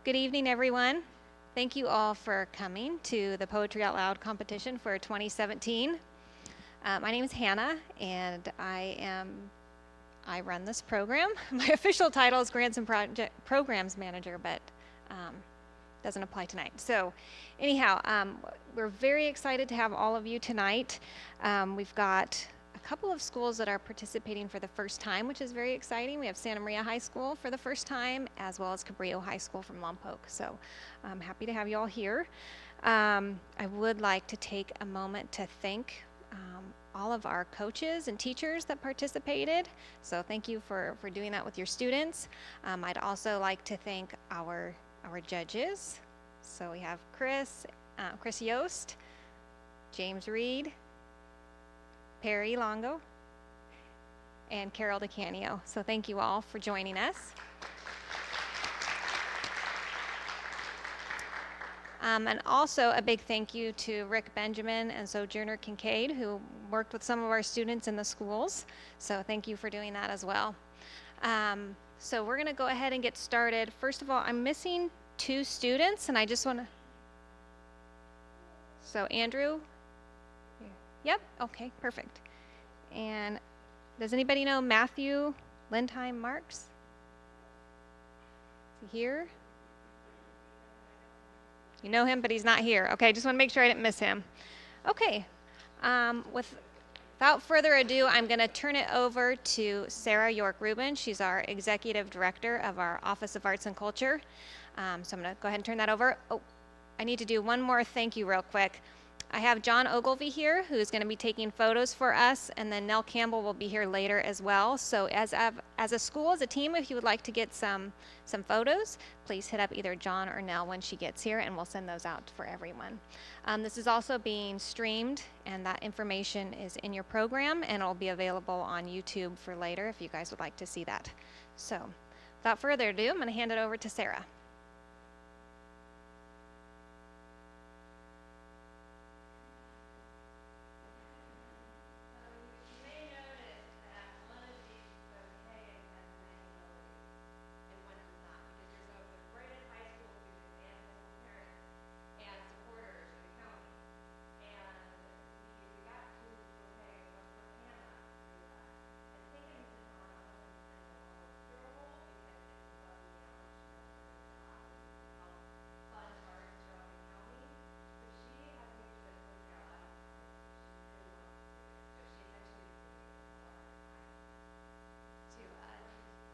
Good evening, everyone. Thank you all for coming to the Poetry Out Loud competition for 2017. My name is Hannah, and I run this program. My official title is Grants and Programs Manager, but doesn't apply tonight. So anyhow, we're very excited to have all of you tonight. We've got a couple of schools that are participating for the first time, which is very exciting. We have Santa Maria High School for the first time, as well as Cabrillo High School from Lompoc. So I'm happy to have you all here. I would like to take a moment to thank all of our coaches and teachers that participated. So thank you for doing that with your students. I'd also like to thank our judges. So we have Chris Yost, James Reed, Perry Longo, and Carol DeCanio. So thank you all for joining us. And also a big thank you to Rick Benjamin and Sojourner Kincaid, who worked with some of our students in the schools. So thank you for doing that as well. So we're going to go ahead and get started. First of all, I'm missing 2 students, and I just want to... So Andrew? Yep, okay, perfect. And does anybody know Matthew Lindheim Marks? Is he here? You know him, but he's not here. Okay, just want to make sure I didn't miss him. Okay, without further ado, I'm going to turn it over to Sarah York Rubin. She's our Executive Director of our Office of Arts and Culture. So I'm going to go ahead and turn that over. Oh, I need to do one more thank you real quick. I have John Ogilvie here, who's going to be taking photos for us, and then Nell Campbell will be here later as well. So as a school, as a team, if you would like to get some photos, please hit up either John or Nell when she gets here, and we'll send those out for everyone. This is also being streamed, and that information is in your program, and it'll be available on YouTube for later if you guys would like to see that. So without further ado, I'm going to hand it over to Sarah.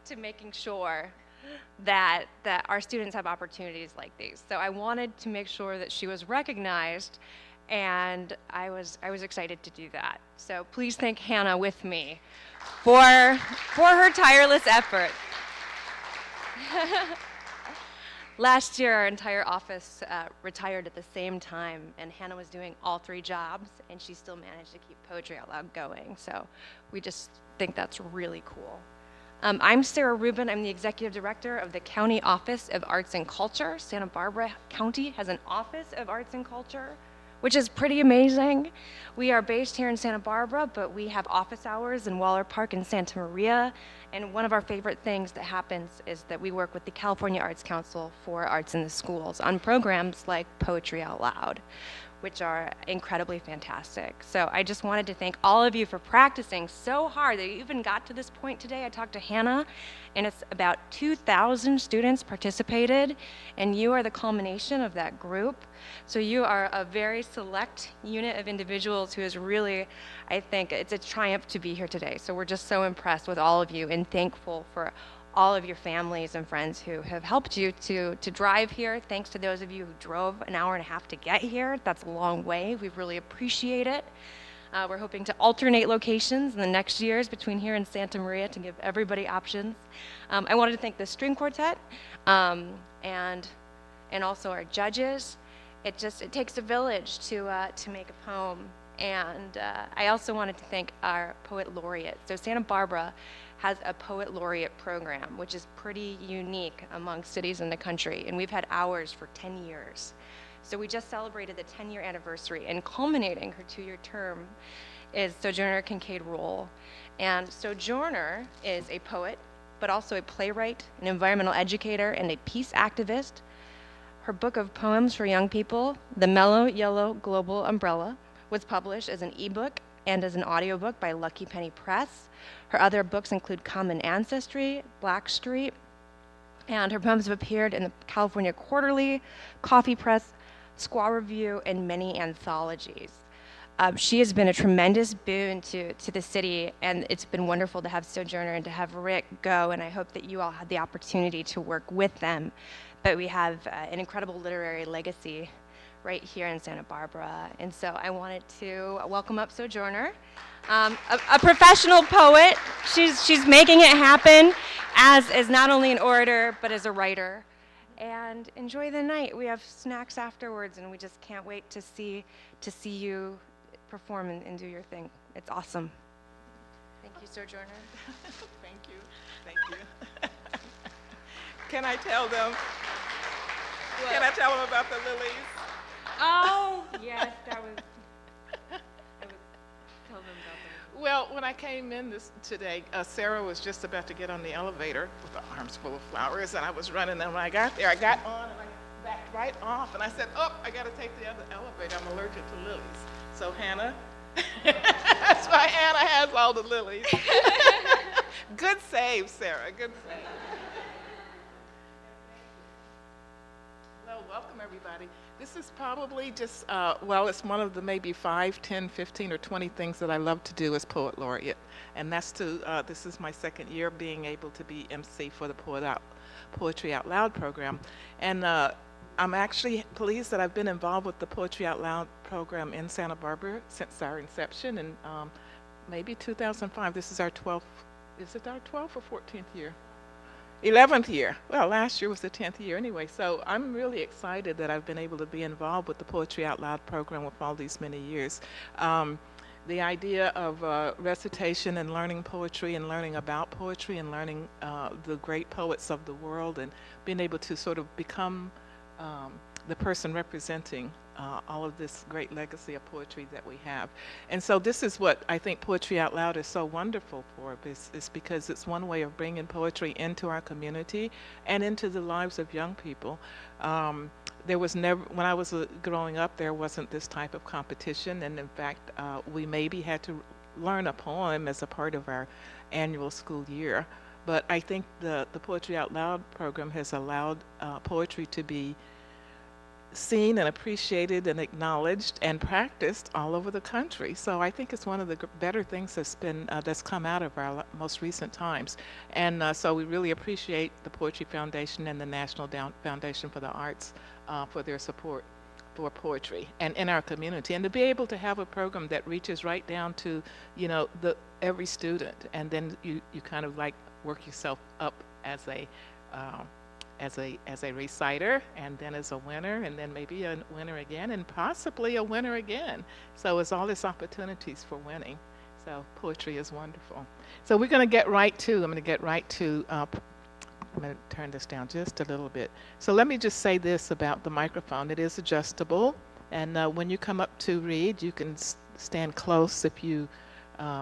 To making sure that our students have opportunities like these. So I wanted to make sure that she was recognized, and I was excited to do that. So please thank Hannah with me for her tireless effort. Last year, our entire office retired at the same time, and Hannah was doing all 3 jobs, and she still managed to keep Poetry Out Loud going. So we just think that's really cool. I'm Sarah Rubin. I'm the Executive Director of the County Office of Arts and Culture. Santa Barbara County has an Office of Arts and Culture, which is pretty amazing. We are based here in Santa Barbara, but we have office hours in Waller Park and Santa Maria. And one of our favorite things that happens is that we work with the California Arts Council for Arts in the Schools on programs like Poetry Out Loud, which are incredibly fantastic. So I just wanted to thank all of you for practicing so hard that you even got to this point today. I talked to Hannah, and it's about 2,000 students participated, and you are the culmination of that group. So you are a very select unit of individuals who is really, I think, it's a triumph to be here today. So we're just so impressed with all of you and thankful for all of your families and friends who have helped you to drive here. Thanks to those of you who drove an hour and a half to get here. That's a long way. We really appreciate it. We're hoping to alternate locations in the next years between here and Santa Maria to give everybody options. I wanted to thank the string quartet and also our judges. It takes a village to make a poem. And I also wanted to thank our poet laureate. So Santa Barbara has a poet laureate program, which is pretty unique among cities in the country, and we've had ours for 10 years. So we just celebrated the 10-year anniversary, and culminating her 2-year term is Sojourner Kincaid Roll. And Sojourner is a poet, but also a playwright, an environmental educator, and a peace activist Her book of poems for young people, The Mellow Yellow Global Umbrella, was published as an ebook and as an audiobook by Lucky Penny Press. Her other books include Common Ancestry, Black Street, and her poems have appeared in the California Quarterly, Coffee Press, Squaw Review, and many anthologies. She has been a tremendous boon to the city, and it's been wonderful to have Sojourner and to have Rick go, and I hope that you all had the opportunity to work with them. But we have an incredible literary legacy right here in Santa Barbara, and so I wanted to welcome up Sojourner, a professional poet. She's making it happen as not only an orator, but as a writer. And enjoy the night. We have snacks afterwards, and we just can't wait to see you perform and do your thing. It's awesome. Thank you, Sojourner. Thank you. Thank you. Can I tell them? What? Can I tell them about the lilies? Oh, yes, that was tell them about them. Well, when I came in today, Sarah was just about to get on the elevator with the arms full of flowers, and I was running. And when I got there, I got on and I backed right off, and I said, "Oh, I got to take the other elevator. I'm allergic to lilies." So Hannah, that's why Hannah has all the lilies. Good save, Sarah. Good save. Well, welcome everybody. This is probably just, it's one of the maybe 5, 10, 15, or 20 things that I love to do as Poet Laureate. And that's this is my second year being able to be MC for the Poetry Out Loud program. And I'm actually pleased that I've been involved with the Poetry Out Loud program in Santa Barbara since our inception in maybe 2005. This is our 12th, is it our 12th or 14th year? 11th year. Well, last year was the 10th year anyway. So I'm really excited that I've been able to be involved with the Poetry Out Loud program with all these many years. The idea of recitation and learning poetry and learning about poetry and learning the great poets of the world and being able to sort of become the person representing all of this great legacy of poetry that we have. And so this is what I think Poetry Out Loud is so wonderful for, is because it's one way of bringing poetry into our community and into the lives of young people. There was never, when I was growing up, there wasn't this type of competition, and in fact, we maybe had to learn a poem as a part of our annual school year. But I think the Poetry Out Loud program has allowed poetry to be seen and appreciated and acknowledged and practiced all over the country. So I think it's one of the better things that's come out of our most recent times. And so we really appreciate the Poetry Foundation and the National Foundation for the Arts for their support for poetry and in our community, and to be able to have a program that reaches right down to, every student, and then you kind of like work yourself up as a reciter, and then as a winner, and then maybe a winner again, and possibly a winner again. So it's all these opportunities for winning. So poetry is wonderful. So we're going to get right to, I'm going to turn this down just a little bit. So let me just say this about the microphone. It is adjustable, and when you come up to read, you can stand close if you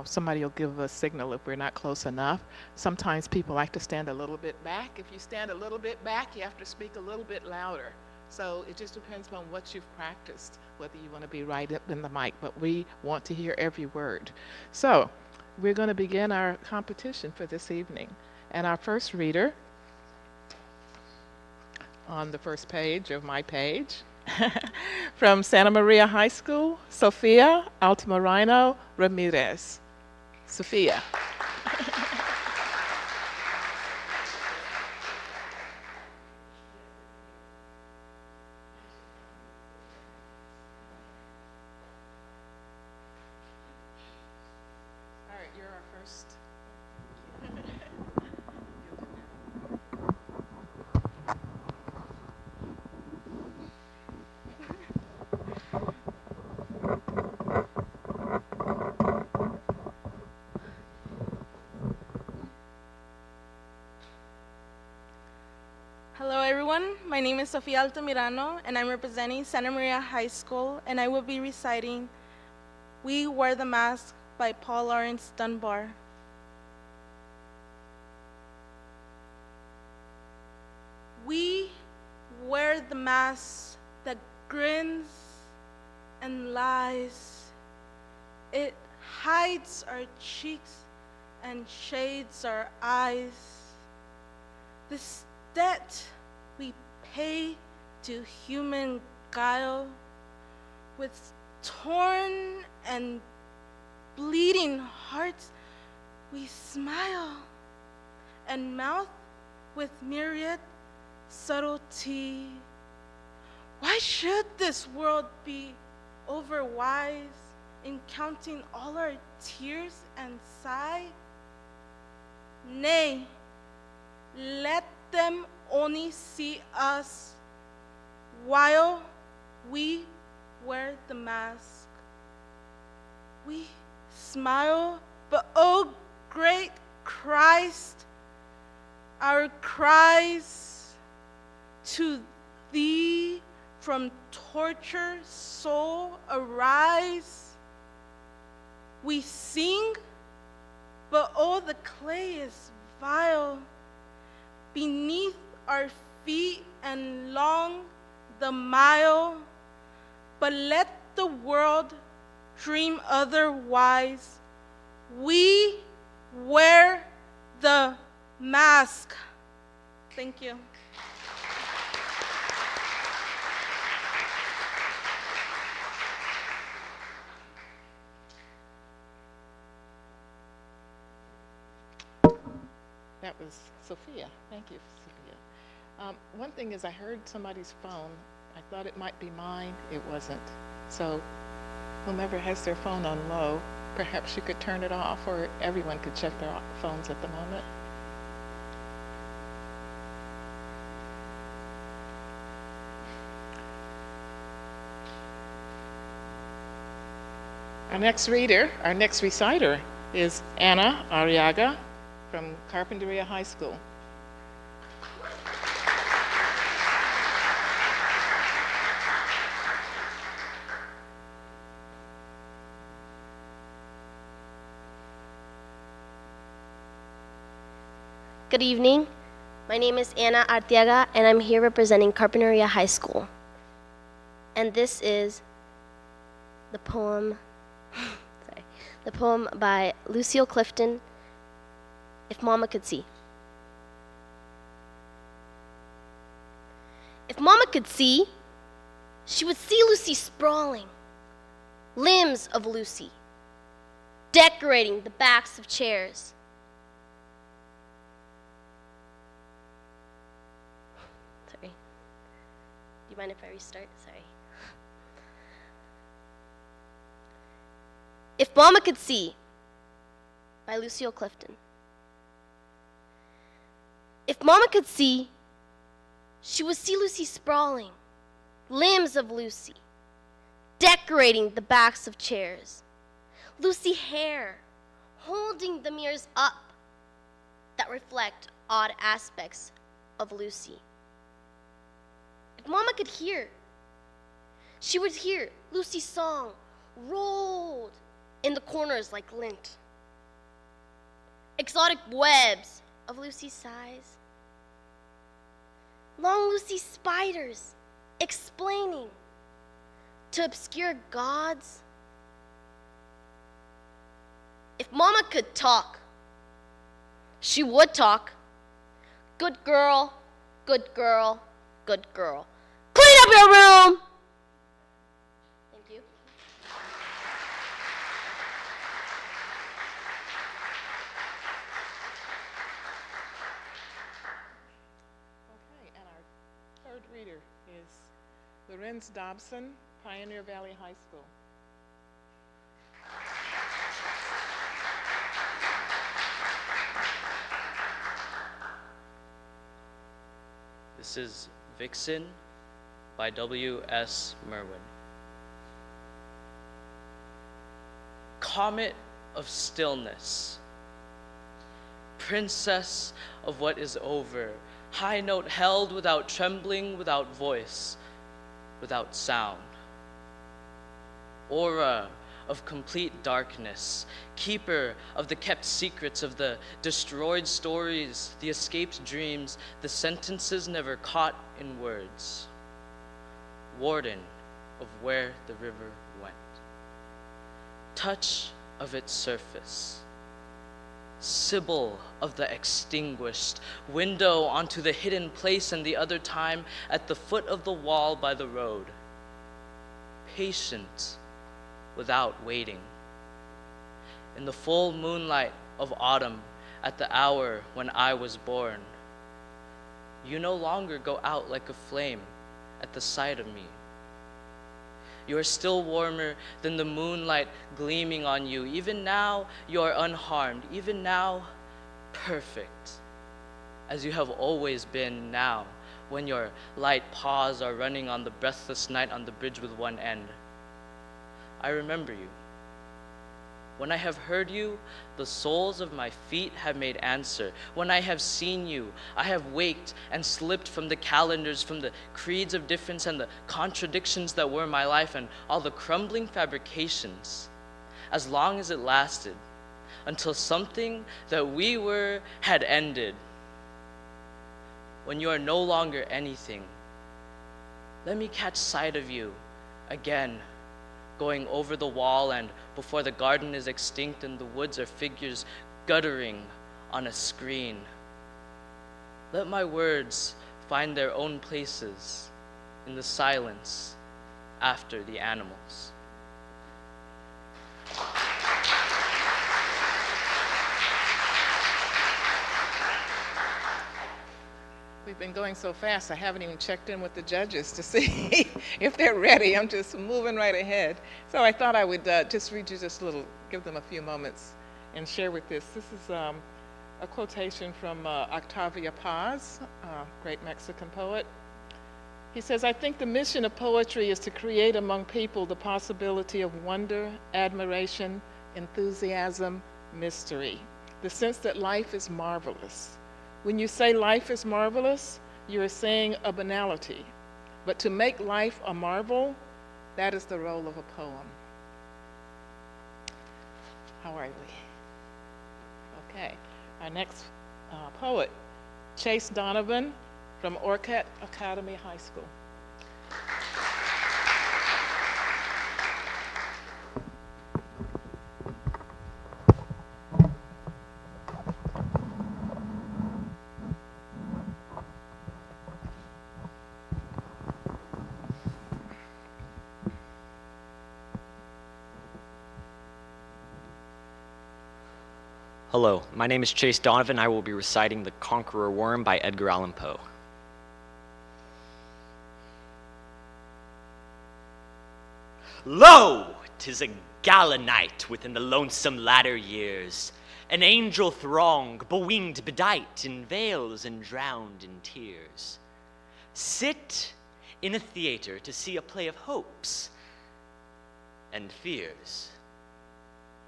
somebody will give a signal if we're not close enough. Sometimes people like to stand a little bit back. If you stand a little bit back, you have to speak a little bit louder. So it just depends on what you've practiced, whether you want to be right up in the mic, but we want to hear every word. So we're going to begin our competition for this evening. And our first reader on the first page of my page from Santa Maria High School, Sofia Altamirano Ramirez. Sofia. All right, you're our first. Hello everyone, my name is Sofia Altamirano and I'm representing Santa Maria High School, and I will be reciting We Wear the Mask by Paul Laurence Dunbar. We wear the mask that grins and lies. It hides our cheeks and shades our eyes. This debt we pay to human guile, with torn and bleeding hearts we smile, and mouth with myriad subtlety. Why should this world be overwise in counting all our tears and sigh? Nay, let them only see us while we wear the mask. We smile, but oh great Christ, our cries to thee from tortured soul arise. We sing, but oh, the clay is vile beneath our feet and long the mile. But let the world dream otherwise. We wear the mask. Thank you. That was Sophia. Thank you, Sophia. One thing is I heard somebody's phone. I thought it might be mine. It wasn't. So whomever has their phone on low, perhaps you could turn it off, or everyone could check their phones at the moment. Our next reader, our next reciter is Anna Arriaga from Carpinteria High School. Good evening. My name is Anna Arteaga, and I'm here representing Carpinteria High School. And this is the poem, the poem by Lucille Clifton, If Mama Could See. If Mama could see, she would see Lucy sprawling, limbs of Lucy, decorating the backs of chairs. Sorry. Do you mind if I restart? Sorry. If Mama Could See, by Lucille Clifton. If Mama could see, she would see Lucy sprawling, limbs of Lucy, decorating the backs of chairs. Lucy hair, holding the mirrors up that reflect odd aspects of Lucy. If Mama could hear, she would hear Lucy's song rolled in the corners like lint. Exotic webs of Lucy's size. Long Lucy spiders explaining to obscure gods. If Mama could talk, she would talk. Good girl, good girl, good girl. Clean up your room! Thank you. Okay, and our third reader is Lorenz Dobson, Pioneer Valley High School. This is Vixen by W.S. Merwin. Comet of stillness, princess of what is over, high note held without trembling, without voice, without sound. Aura of complete darkness, keeper of the kept secrets of the destroyed stories, the escaped dreams, the sentences never caught in words. warden of where the river went. Touch of its surface, sibyl of the extinguished, window onto the hidden place and the other time at the foot of the wall by the road, patient without waiting. In the full moonlight of autumn, at the hour when I was born, you no longer go out like a flame at the sight of me. You are still warmer than the moonlight gleaming on you. Even now, you are unharmed. Even now, perfect, as you have always been now, when your light paws are running on the breathless night on the bridge with one end. I remember you. When I have heard you, the soles of my feet have made answer. When I have seen you, I have waked and slipped from the calendars, from the creeds of difference and the contradictions that were my life and all the crumbling fabrications, as long as it lasted, until something that we were had ended. When you are no longer anything, let me catch sight of you again, going over the wall, and before the garden is extinct and the woods are figures guttering on a screen. Let my words find their own places in the silence after the animals. We've been going so fast, I haven't even checked in with the judges to see if they're ready. I'm just moving right ahead. So I thought I would just read you just a little, give them a few moments and share with this. This is a quotation from Octavio Paz, great Mexican poet. He says, "I think the mission of poetry is to create among people the possibility of wonder, admiration, enthusiasm, mystery, the sense that life is marvelous. When you say life is marvelous, you are saying a banality. But to make life a marvel, that is the role of a poem." How are we? Okay. Our next poet, Chase Donovan from Orcutt Academy High School. Hello, my name is Chase Donovan. I will be reciting The Conqueror Worm by Edgar Allan Poe. Lo! 'Tis a gala night within the lonesome latter years. An angel throng, bewinged, bedight in veils and drowned in tears, sit in a theater to see a play of hopes and fears,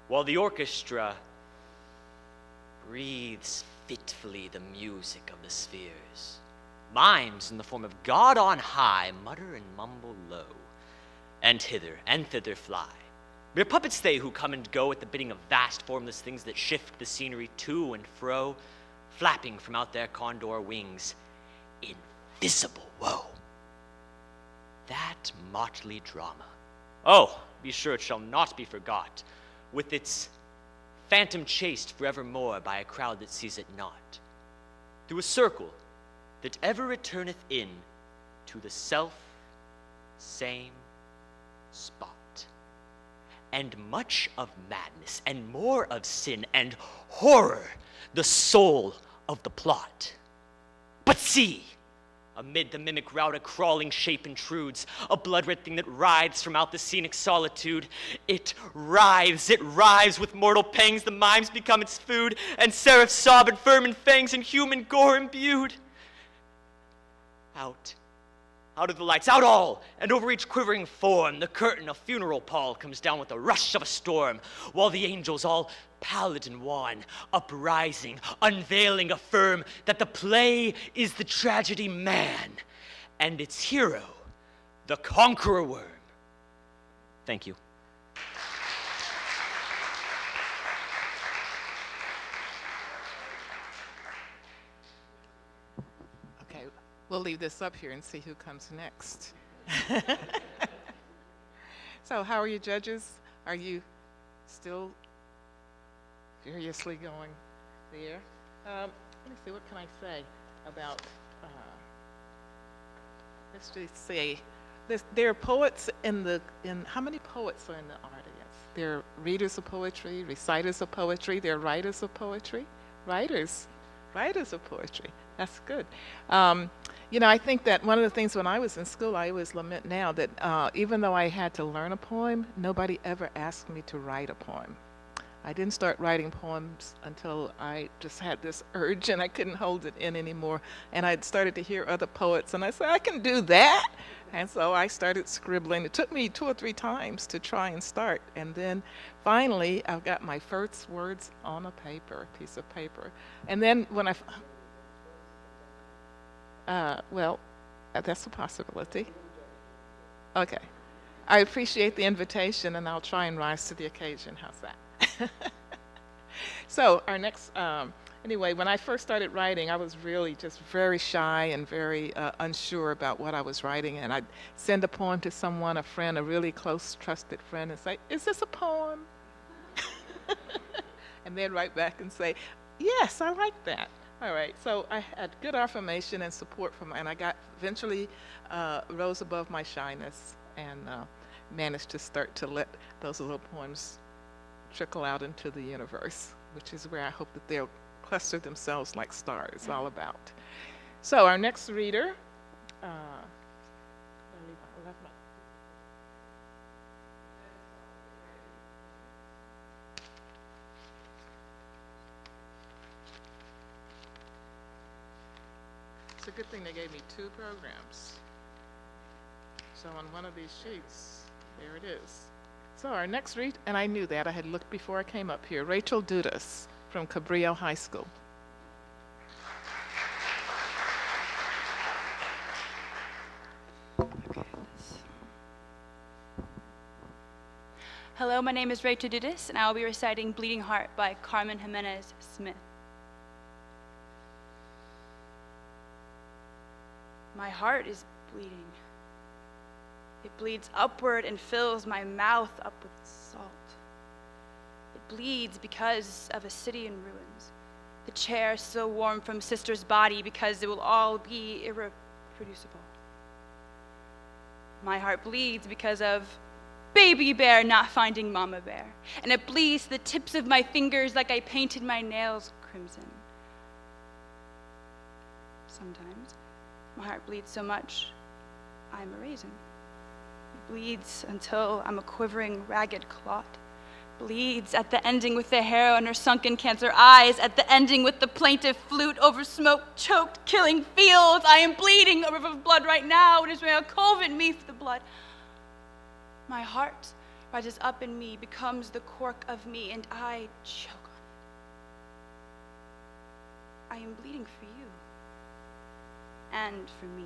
while the orchestra breathes fitfully the music of the spheres. Mimes in the form of God on high mutter and mumble low, and hither and thither fly. Mere puppets they who come and go at the bidding of vast formless things that shift the scenery to and fro, flapping from out their condor wings, invisible woe. That motley drama, oh, be sure it shall not be forgot, with its phantom chased forevermore by a crowd that sees it not, through a circle that ever returneth in to the self-same spot, and much of madness and more of sin and horror the soul of the plot. But see! Amid the mimic rout a crawling shape intrudes, a blood-red thing that writhes from out the scenic solitude. It writhes with mortal pangs, the mimes become its food, and seraphs sob at vermin fangs and human gore imbued. Out of the lights, out all, and over each quivering form, the curtain of funeral pall comes down with the rush of a storm, while the angels, all pallid and wan, uprising, unveiling, affirm that the play is the tragedy man, and its hero, the conqueror worm. Thank you. Okay, we'll leave this up here and see who comes next. So how are your judges? Are you still furiously going there? Let me see, what can I say about, uh, let's just say, there are poets how many poets are in the audience? There are readers of poetry, reciters of poetry, there are writers of poetry, writers of poetry. That's good. I think that one of the things when I was in school, I always lament now that even though I had to learn a poem, nobody ever asked me to write a poem. I didn't start writing poems until I just had this urge and I couldn't hold it in anymore. And I started to hear other poets and I said, I can do that. And so I started scribbling. It took me 2 or 3 times to try and start. And then finally, I got my first words on a piece of paper. And then when that's a possibility. Okay. I appreciate the invitation and I'll try and rise to the occasion. How's that? So our next, anyway, when I first started writing, I was really just very shy and very unsure about what I was writing. And I'd send a poem to someone, a friend, a really close, trusted friend, and say, is this a poem? And they'd write back and say, yes, I like that. All right, so I had good affirmation and support and I eventually rose above my shyness and managed to start to let those little poems trickle out into the universe, which is where I hope that they'll cluster themselves like stars all about. So our next reader, it's a good thing they gave me 2 programs. So on one of these sheets, there it is. So our next read, and I knew that, I had looked before I came up here, Rachel Dudas from Cabrillo High School. Hello, my name is Rachel Dudas, and I will be reciting Bleeding Heart by Carmen Jimenez Smith. My heart is bleeding. It bleeds upward and fills my mouth up with salt. It bleeds because of a city in ruins. The chair so warm from sister's body because it will all be irreproducible. My heart bleeds because of baby bear not finding mama bear. And it bleeds to the tips of my fingers like I painted my nails crimson. Sometimes my heart bleeds so much, I'm a raisin. It bleeds until I'm a quivering, ragged clot. Bleeds at the ending with the hair on her sunken cancer eyes, at the ending with the plaintive flute over smoke-choked, killing fields. I am bleeding a river of blood right now. It is where a coven me for the blood. My heart rises up in me, becomes the cork of me, and I choke on it. I am bleeding for you, and for me,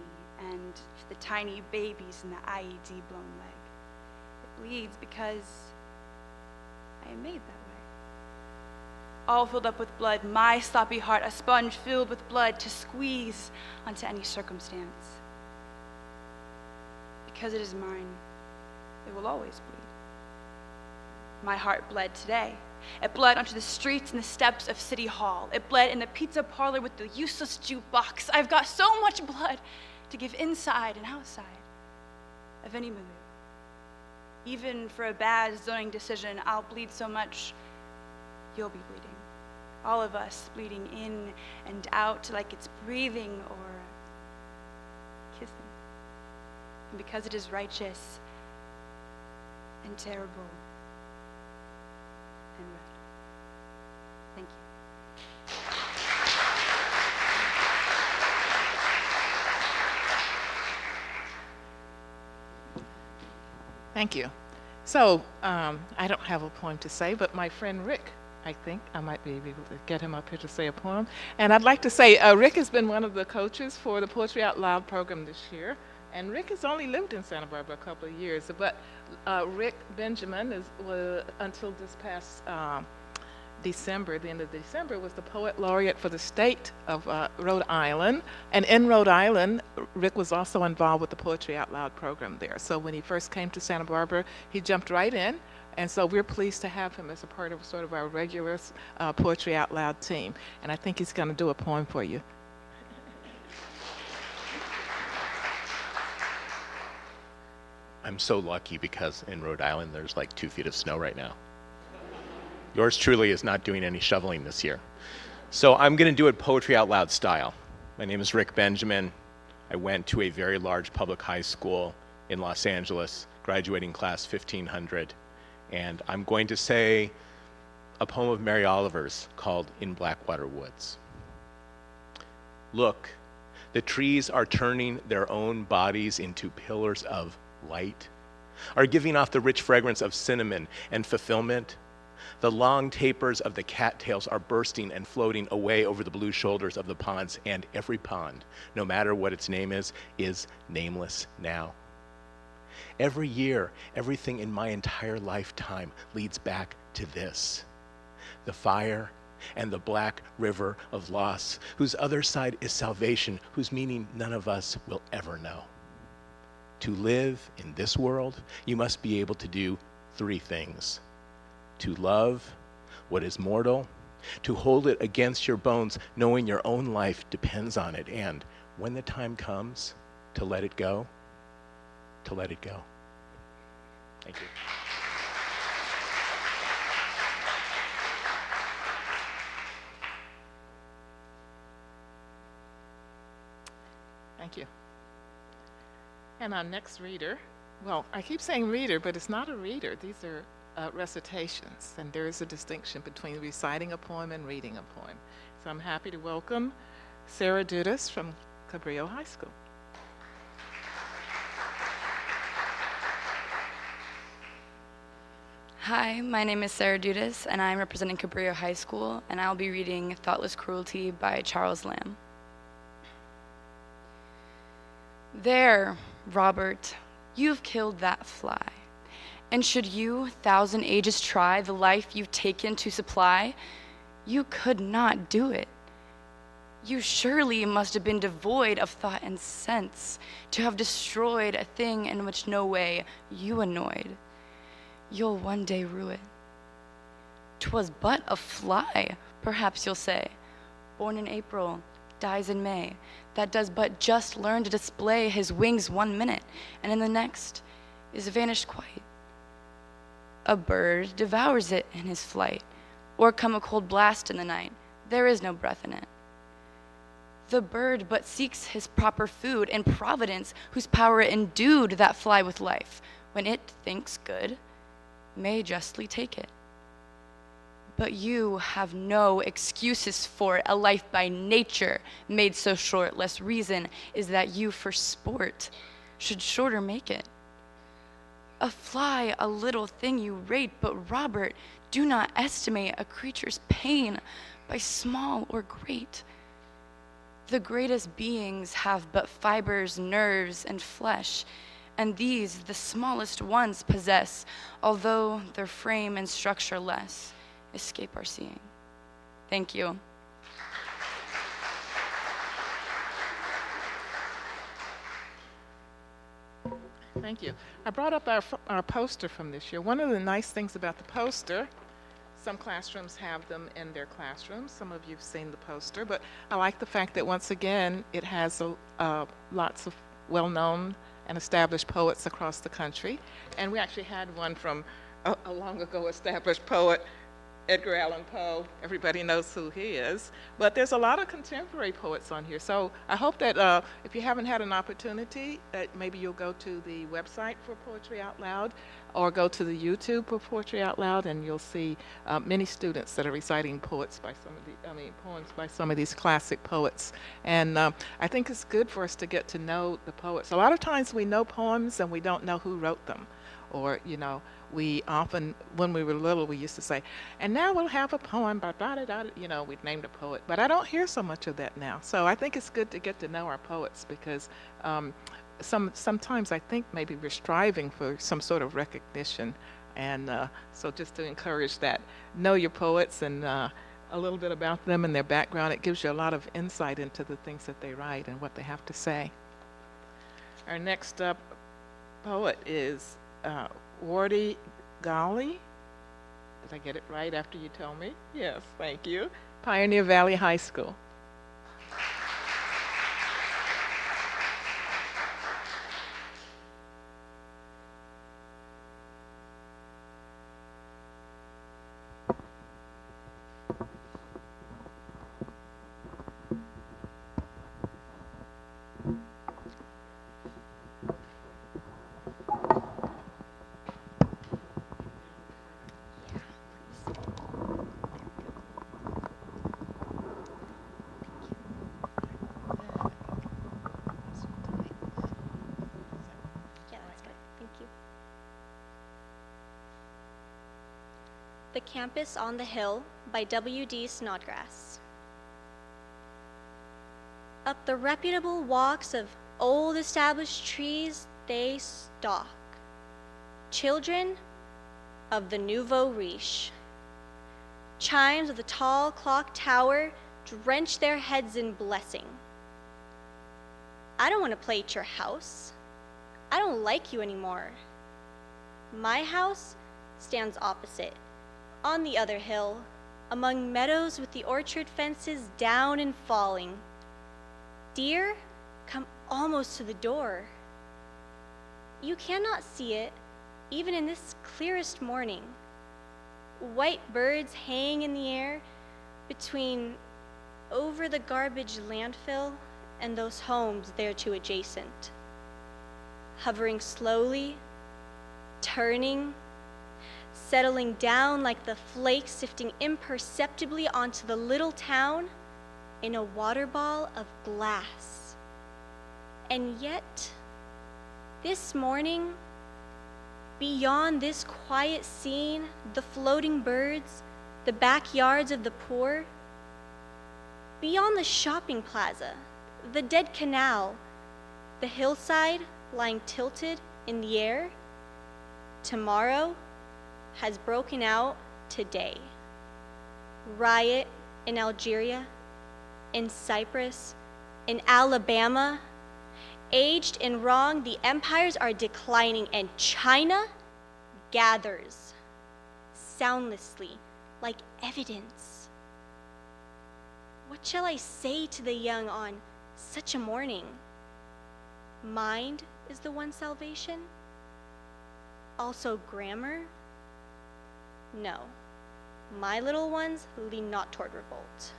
and for the tiny babies in the IED blown leg. It bleeds because I am made that way. All filled up with blood, my sloppy heart, a sponge filled with blood to squeeze onto any circumstance. Because it is mine, it will always bleed. My heart bled today. It bled onto the streets and the steps of City Hall. It bled in the pizza parlor with the useless jukebox. I've got so much blood to give inside and outside of any milieu. Even for a bad zoning decision, I'll bleed so much, you'll be bleeding. All of us bleeding in and out like it's breathing or kissing. And because it is righteous and terrible and red. Thank you. Thank you. So I don't have a poem to say, but my friend Rick, I think I might be able to get him up here to say a poem. And I'd like to say Rick has been one of the coaches for the Poetry Out Loud program this year. And Rick has only lived in Santa Barbara a couple of years, but Rick Benjamin was until this past December, the end of December, was the poet laureate for the state of Rhode Island. And in Rhode Island, Rick was also involved with the Poetry Out Loud program there. So when he first came to Santa Barbara, he jumped right in. And so we're pleased to have him as a part of sort of our regular Poetry Out Loud team. And I think he's going to do a poem for you. I'm so lucky because in Rhode Island there's like 2 feet of snow right now. Yours truly is not doing any shoveling this year. So I'm going to do it Poetry Out Loud style. My name is Rick Benjamin. I went to a very large public high school in Los Angeles, graduating class 1500. And I'm going to say a poem of Mary Oliver's called In Blackwater Woods. Look, the trees are turning their own bodies into pillars of light, are giving off the rich fragrance of cinnamon and fulfillment. The long tapers of the cattails are bursting and floating away over the blue shoulders of the ponds, and every pond, no matter what its name is nameless now. Every year, everything in my entire lifetime leads back to this: the fire and the black river of loss, whose other side is salvation, whose meaning none of us will ever know. To live in this world, you must be able to do 3 things: to love what is mortal, to hold it against your bones, knowing your own life depends on it, and when the time comes, to let it go, to let it go. Thank you. Thank you. And our next reader, well, I keep saying reader, but it's not a reader. These are recitations, and there is a distinction between reciting a poem and reading a poem. So I'm happy to welcome Sarah Dudas from Cabrillo High School. Hi, my name is Sarah Dudas, and I'm representing Cabrillo High School, and I'll be reading Thoughtless Cruelty by Charles Lamb. There, Robert, you've killed that fly. And should you, 1,000 ages try the life you've taken to supply, you could not do it. You surely must have been devoid of thought and sense to have destroyed a thing in which no way you annoyed. You'll one day rue it. 'Twas but a fly, perhaps you'll say, born in April, dies in May, that does but just learn to display his wings 1 minute, and in the next is vanished quite. A bird devours it in his flight, or come a cold blast in the night, there is no breath in it. The bird but seeks his proper food in Providence, whose power endued that fly with life, when it thinks good, may justly take it. But you have no excuses for it, a life by nature made so short, less reason is that you for sport should shorter make it. A fly, a little thing you rate, but Robert, do not estimate a creature's pain by small or great. The greatest beings have but fibers, nerves, and flesh, and these the smallest ones possess, although their frame and structure less escape our seeing. Thank you. Thank you. I brought up our poster from this year. One of the nice things about the poster, some classrooms have them in their classrooms. Some of you have seen the poster, but I like the fact that once again it has lots of well-known and established poets across the country. And we actually had one from a long ago established poet, Edgar Allan Poe. Everybody knows who he is. But there's a lot of contemporary poets on here. So I hope that if you haven't had an opportunity, that maybe you'll go to the website for Poetry Out Loud or go to the YouTube for Poetry Out Loud, and you'll see many students that are reciting poems by some of these classic poets. And I think it's good for us to get to know the poets. A lot of times we know poems and we don't know who wrote them. Or, you know, we often, when we were little, we used to say, and now we'll have a poem by da-da-da, you know, we'd named a poet. But I don't hear so much of that now. So I think it's good to get to know our poets because sometimes I think maybe we're striving for some sort of recognition And so just to encourage that, know your poets and a little bit about them and their background. It gives you a lot of insight into the things that they write and what they have to say. Our next up poet is Wardy Ghali. Did I get it right after you tell me? Yes, thank you. Pioneer Valley High School. Yeah, that's good. Thank you. The Campus on the Hill by W.D. Snodgrass. Up the reputable walks of old established trees they stalk, children of the nouveau riche. Chimes of the tall clock tower drench their heads in blessing. I don't want to play at your house. I don't like you anymore. My house stands opposite, on the other hill, among meadows with the orchard fences down and falling. Deer come almost to the door. You cannot see it, even in this clearest morning. White birds hang in the air between over the garbage landfill and those homes thereto adjacent. Hovering slowly, turning, settling down like the flakes sifting imperceptibly onto the little town in a water ball of glass. And yet, this morning, beyond this quiet scene, the floating birds, the backyards of the poor, beyond the shopping plaza, the dead canal, the hillside lying tilted in the air, tomorrow has broken out today. Riot in Algeria, in Cyprus, in Alabama. Aged in wrong, the empires are declining, and China gathers soundlessly like evidence. What shall I say to the young on such a morning? Mind is the one salvation? Also grammar? No, my little ones lean not toward revolt.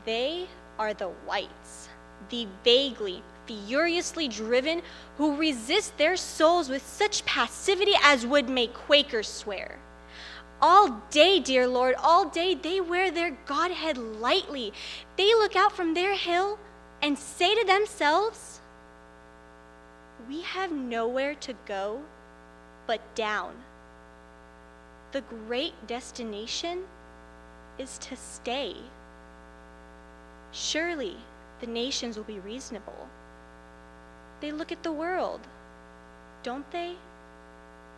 They are the whites, the vaguely, furiously driven, who resist their souls with such passivity as would make Quakers swear. All day, dear Lord, all day they wear their Godhead lightly. They look out from their hill and say to themselves, we have nowhere to go but down. The great destination is to stay. Surely the nations will be reasonable. They look at the world, don't they?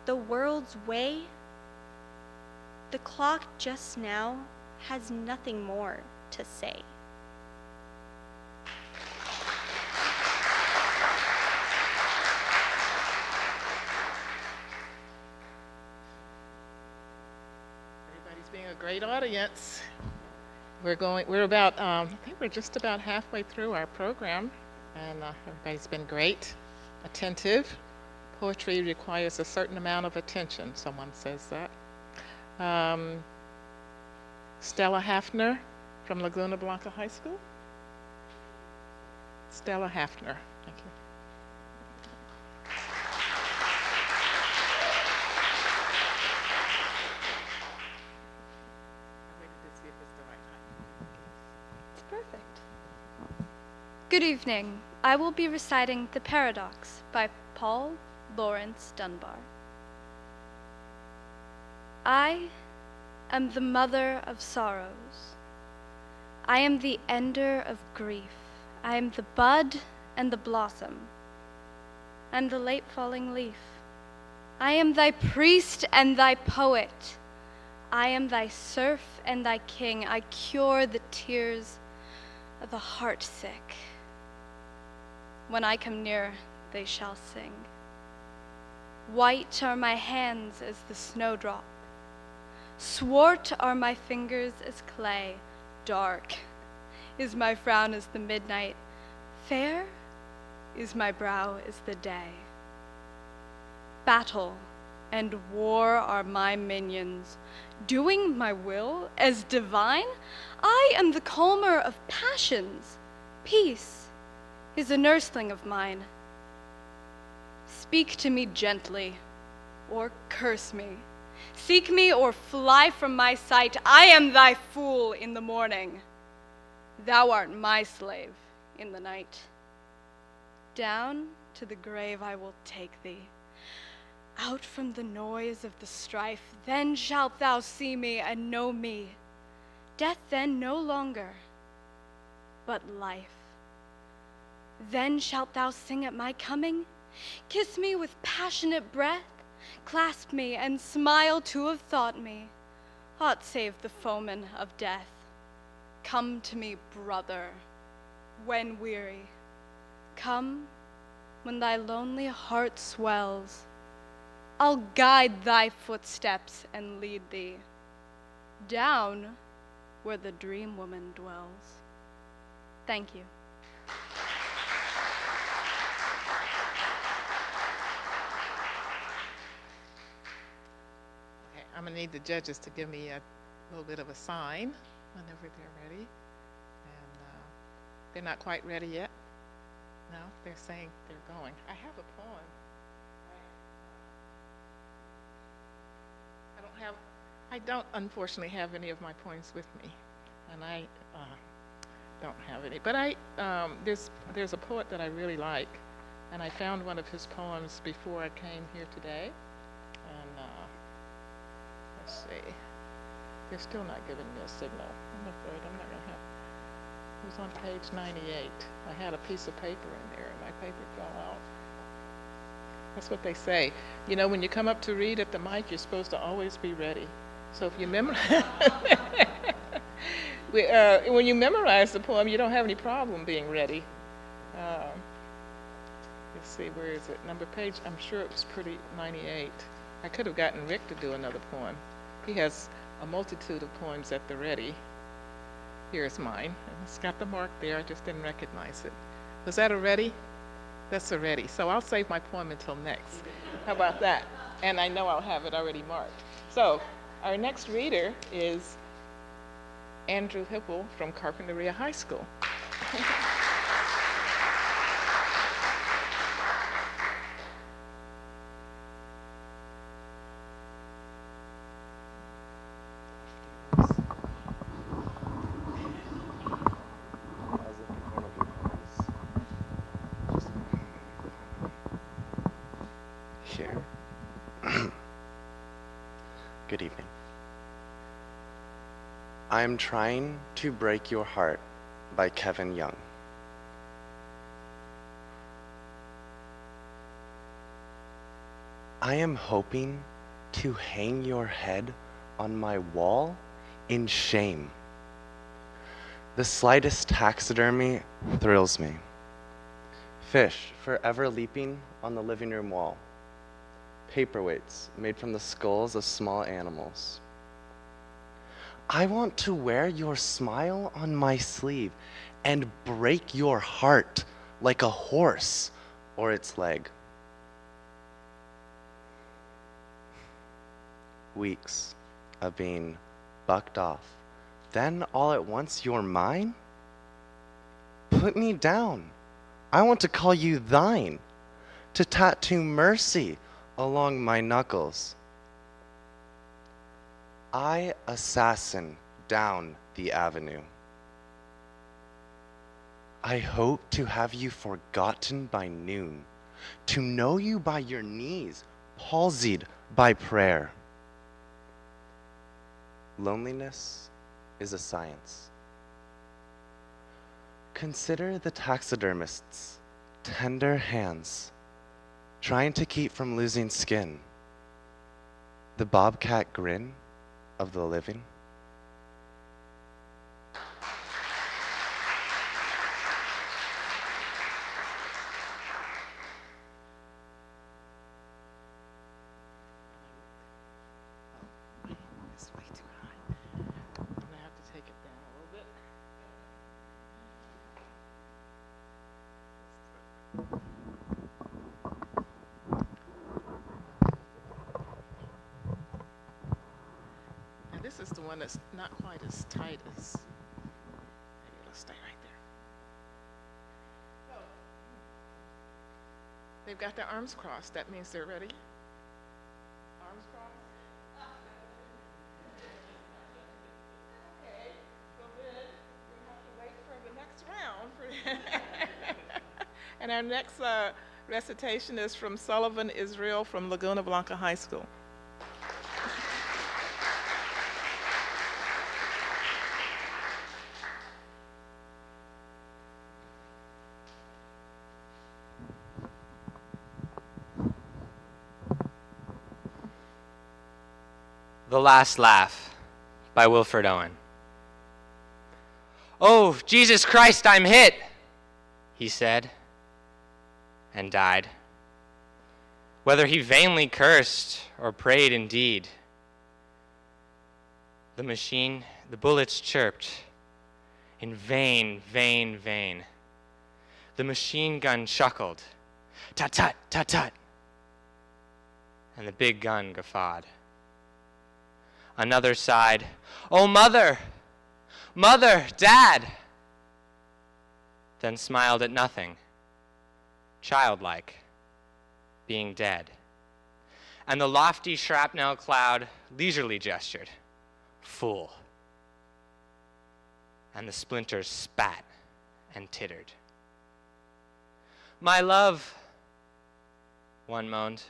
The world's way. The clock just now has nothing more to say. Everybody's being a great audience. We're about, I think we're just about halfway through our program, and everybody's been great, attentive. Poetry requires a certain amount of attention, someone says that. Stella Hafner from Laguna Blanca High School. Stella Hafner, thank you. I waited to see if it's the right time. It's perfect. Good evening. I will be reciting The Paradox by Paul Laurence Dunbar. I am the mother of sorrows. I am the ender of grief. I am the bud and the blossom, and the late falling leaf. I am thy priest and thy poet. I am thy serf and thy king. I cure the tears of the heart sick. When I come near, they shall sing. White are my hands as the snowdrop. Swart are my fingers as clay. Dark is my frown as the midnight. Fair is my brow as the day. Battle and war are my minions. Doing my will as divine, I am the calmer of passions. Peace is a nursling of mine. Speak to me gently, or curse me. Seek me or fly from my sight. I am thy fool in the morning. Thou art my slave in the night. Down to the grave I will take thee. Out from the noise of the strife, then shalt thou see me and know me. Death then no longer, but life. Then shalt thou sing at my coming, kiss me with passionate breath, clasp me and smile to have thought me, aught save the foeman of death. Come to me, brother, when weary. Come when thy lonely heart swells. I'll guide thy footsteps and lead thee down where the dream woman dwells. Thank you. Okay, I'm gonna need the judges to give me a little bit of a sign whenever they're ready. And they're not quite ready yet. No, they're saying they're going. I have a poem. I don't unfortunately have any of my poems with me, and I don't have any. But there's a poet that I really like, and I found one of his poems before I came here today. And let's see, they're still not giving me a signal. I'm afraid I'm not gonna have. It was on page 98. I had a piece of paper in there, and my paper fell out. That's what they say. You know, when you come up to read at the mic, you're supposed to always be ready. So if you memorize, when you memorize the poem, you don't have any problem being ready. Let's see, where is it? Number page, I'm sure it was pretty 98. I could have gotten Rick to do another poem. He has a multitude of poems at the ready. Here's mine. And it's got the mark there, I just didn't recognize it. Was that a ready? That's a ready. So I'll save my poem until next. How about that? And I know I'll have it already marked. So our next reader is Andrew Hipple from Carpinteria High School. Here. Good evening. I am trying to break your heart by Kevin Young. I am hoping to hang your head on my wall in shame. The slightest taxidermy thrills me. Fish forever leaping on the living room wall. Paperweights made from the skulls of small animals. I want to wear your smile on my sleeve and break your heart like a horse or its leg. Weeks of being bucked off, then all at once you're mine? Put me down. I want to call you thine, to tattoo mercy along my knuckles. I assassin down the avenue. I hope to have you forgotten by noon, to know you by your knees, palsied by prayer. Loneliness is a science. Consider the taxidermist's tender hands, trying to keep from losing skin The bobcat grin of the living. It's way too high. I'm gonna have to take it down a little bit. And this is the one that's not quite as tight as, maybe it'll stay right there. So, they've got their arms crossed. That means they're ready. Arms crossed. Okay, so then we have to wait for the next round. And our next recitation is from Sullivan Israel from Laguna Blanca High School. The Last Laugh by Wilfred Owen. "Oh, Jesus Christ, I'm hit," he said, and died. Whether he vainly cursed or prayed indeed, the machine, the bullets chirped in vain, vain, vain. The machine gun chuckled, tut-tut, tut-tut, and the big gun guffawed. Another sighed, "Oh, Mother, Mother, Dad," then smiled at nothing, childlike, being dead. And the lofty shrapnel cloud leisurely gestured, "Fool." And the splinters spat and tittered. "My love," one moaned.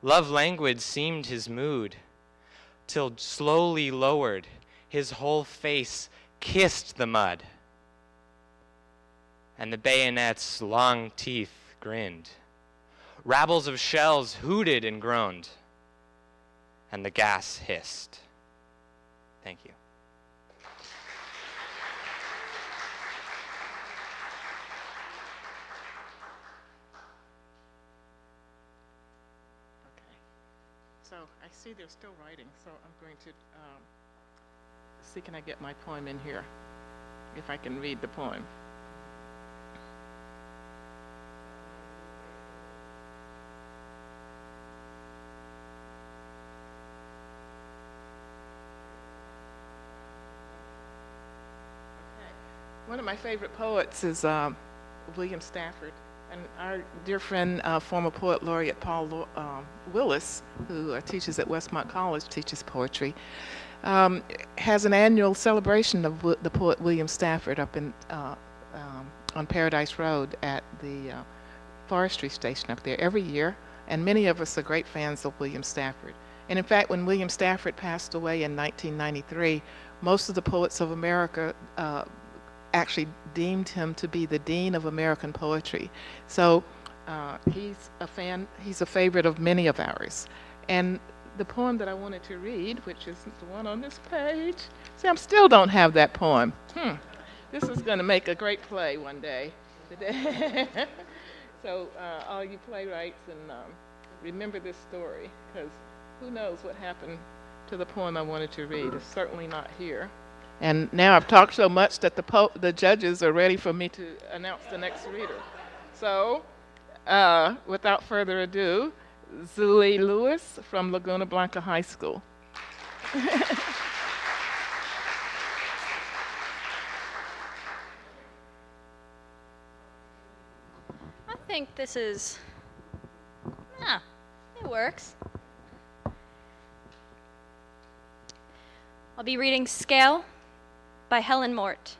Love languid seemed his mood, till slowly lowered, his whole face kissed the mud. And the bayonet's long teeth grinned. Rabbles of shells hooted and groaned, and the gas hissed. Thank you. Okay. So I see they're still writing, so I'm going to see, can I get my poem in here? If I can read the poem. One of my favorite poets is William Stafford, and our dear friend, former poet laureate Paul Willis, who teaches at Westmont College, teaches poetry, has an annual celebration of the poet William Stafford up in on Paradise Road at the forestry station up there every year, and many of us are great fans of William Stafford. And in fact, when William Stafford passed away in 1993, most of the poets of America actually deemed him to be the dean of American poetry. So he's a favorite of many of ours. And the poem that I wanted to read, which is the one on this page, see, I still don't have that poem. This is going to make a great play one day. So all you playwrights, and remember this story, because who knows what happened to the poem I wanted to read. It's certainly not here. And now I've talked so much that the judges are ready for me to announce the next reader. So, without further ado, Zuli Lewis from Laguna Blanca High School. I think this is, it works. I'll be reading Scale by Helen Mort.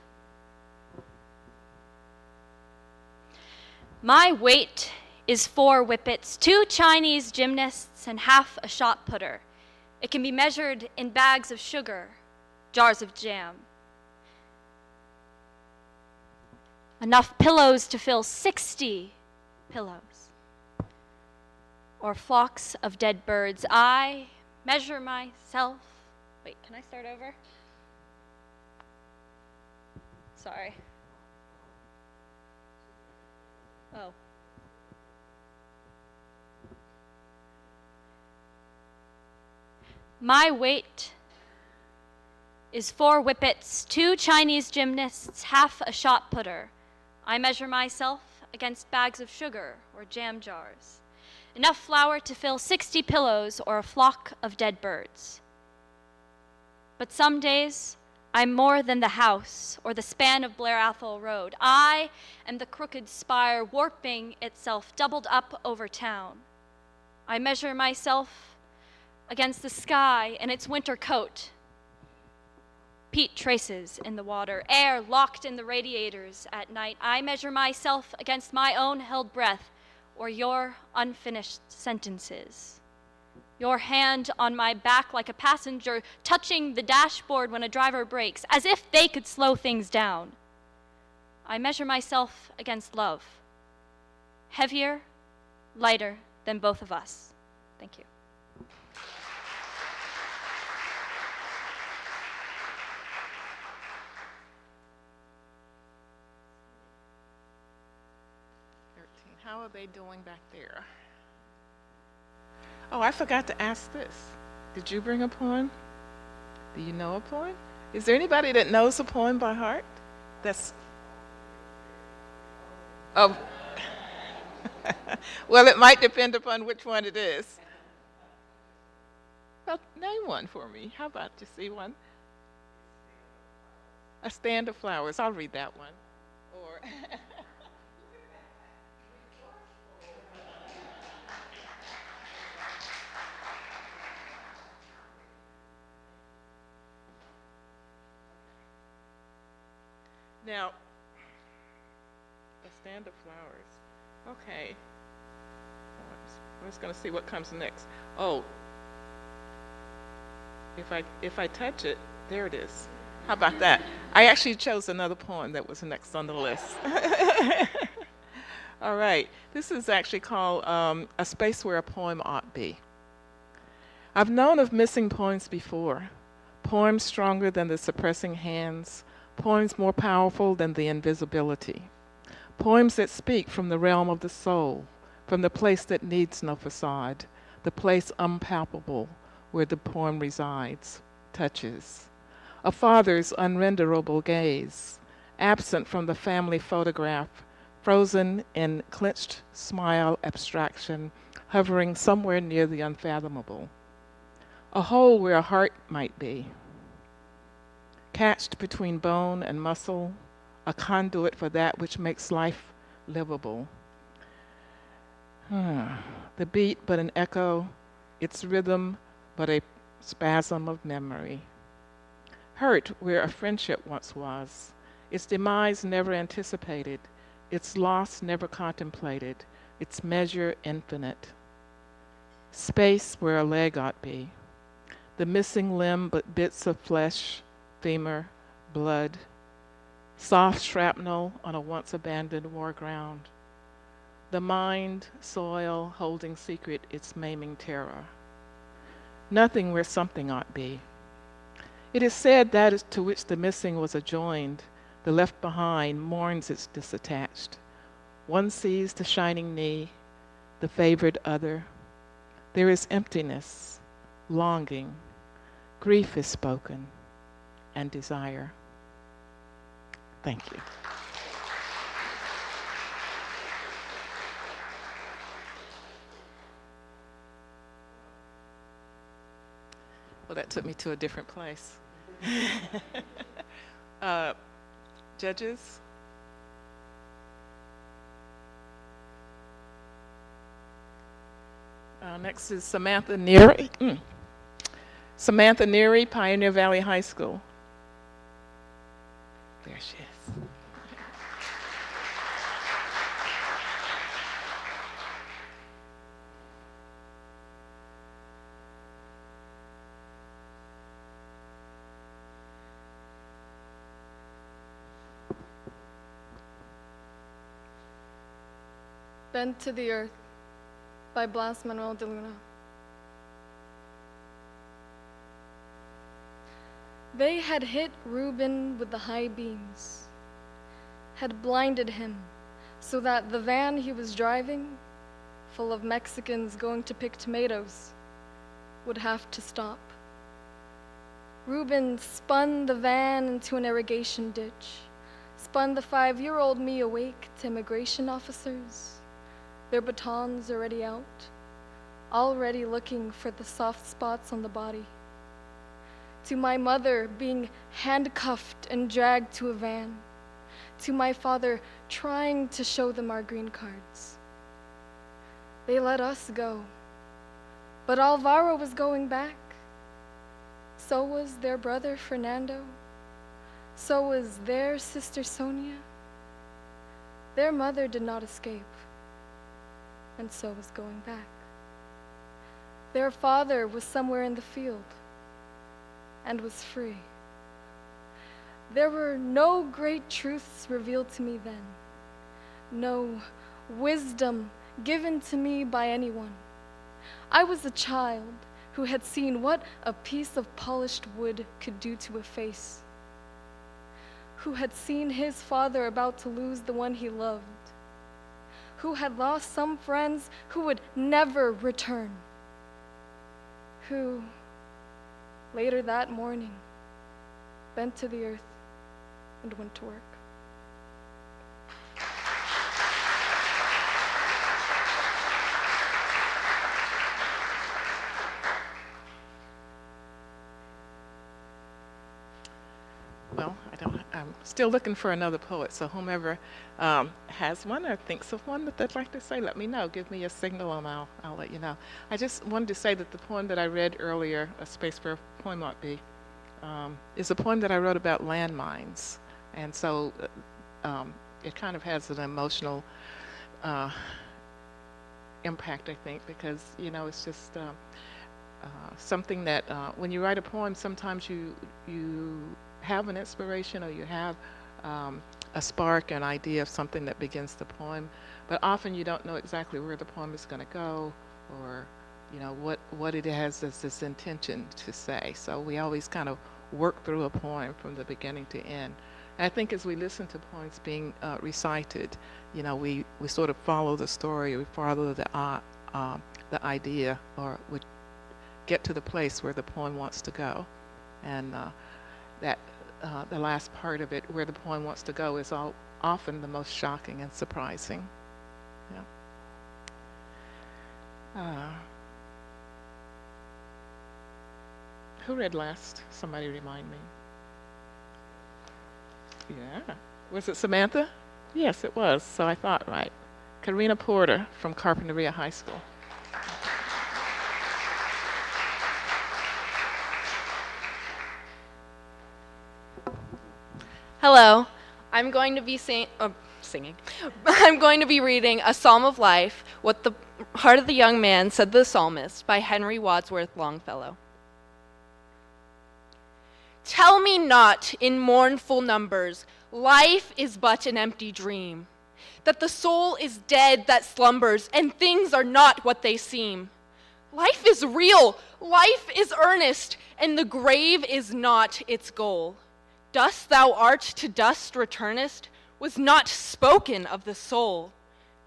My weight is 4 whippets, 2 Chinese gymnasts, and half a shot putter. It can be measured in bags of sugar, jars of jam. Enough pillows to fill 60 pillows. or flocks of dead birds. I measure myself. Wait, can I start over? Sorry. Oh. My weight is 4 whippets, 2 Chinese gymnasts, half a shot putter. I measure myself against bags of sugar or jam jars. Enough flour to fill 60 pillows or a flock of dead birds. But some days, I'm more than the house or the span of Blair Athol Road. I am the crooked spire warping itself, doubled up over town. I measure myself against the sky and its winter coat. Peat traces in the water, air locked in the radiators at night. I measure myself against my own held breath or your unfinished sentences. Your hand on my back like a passenger touching the dashboard when a driver brakes, as if they could slow things down. I measure myself against love. Heavier, lighter than both of us. Thank you. How are they doing back there? Oh, I forgot to ask this. Did you bring a poem? Do you know a poem? Is there anybody that knows a poem by heart? That's... Oh. Well, it might depend upon which one it is. Well, name one for me. How about you see one? A Stand of Flowers. I'll read that one. Or... Now, A Stand of Flowers. Okay. I'm just going to see what comes next. Oh, if I touch it, there it is. How about that? I actually chose another poem that was next on the list. All right. This is actually called A Space Where a Poem Ought Be. I've known of missing poems before, poems stronger than the suppressing hands, poems more powerful than the invisibility, poems that speak from the realm of the soul, from the place that needs no facade, the place unpalpable where the poem resides, touches. A father's unrenderable gaze, absent from the family photograph, frozen in clenched smile abstraction, hovering somewhere near the unfathomable. A hole where a heart might be, catched between bone and muscle, a conduit for that which makes life livable. The beat but an echo, its rhythm but a spasm of memory. Hurt where a friendship once was, its demise never anticipated, its loss never contemplated, its measure infinite. Space where a leg ought be, the missing limb but bits of flesh, femur, blood, soft shrapnel on a once abandoned war ground. The mind, soil, holding secret its maiming terror. Nothing where something ought be. It is said that is to which the missing was adjoined, the left behind mourns its disattached. One sees the shining knee, the favored other. There is emptiness, longing, grief is spoken, and desire. Thank you. Well, that took me to a different place. Judges? Next is Samantha Neary. Samantha Neary, Pioneer Valley High School. There she is. Bent to the earth, by Blas Manuel de Luna. They had hit Reuben with the high beams, had blinded him so that the van he was driving, full of Mexicans going to pick tomatoes, would have to stop. Reuben spun the van into an irrigation ditch, spun the 5-year-old me awake to immigration officers, their batons already out, already looking for the soft spots on the body. To my mother being handcuffed and dragged to a van, to my father trying to show them our green cards. They let us go, but Alvaro was going back. So was their brother Fernando. So was their sister Sonia. Their mother did not escape, and so was going back. Their father was somewhere in the field and was free. There were no great truths revealed to me then, no wisdom given to me by anyone. I was a child who had seen what a piece of polished wood could do to a face, who had seen his father about to lose the one he loved, who had lost some friends who would never return, who, later that morning, bent to the earth and went to work. Well, I'm still looking for another poet, so whomever has one or thinks of one that they'd like to say, let me know. Give me a signal and I'll let you know. I just wanted to say that the poem that I read earlier, A Space for a Poem Ought Be, is a poem that I wrote about landmines. And so it kind of has an emotional impact, I think, because, you know, it's just something that when you write a poem, sometimes you have an inspiration or you have a spark, an idea of something that begins the poem, but often you don't know exactly where the poem is going to go, or you know what it has as its intention to say. So we always kind of work through a poem from the beginning to end. And I think as we listen to poems being recited, you know, we sort of follow the story, we follow the idea, or we get to the place where the poem wants to go, and that the last part of it, where the poem wants to go, is often the most shocking and surprising. Yeah. Who read last? Somebody remind me. Yeah. Was it Samantha? Yes, it was. So I thought right. Karina Porter from Carpinteria High School. Hello, I'm going to be singing. I'm going to be reading A Psalm of Life, What the Heart of the Young Man Said to the Psalmist by Henry Wadsworth Longfellow. Tell me not in mournful numbers, life is but an empty dream, that the soul is dead that slumbers, and things are not what they seem. Life is real, life is earnest, and the grave is not its goal. Dust thou art to dust returnest was not spoken of the soul.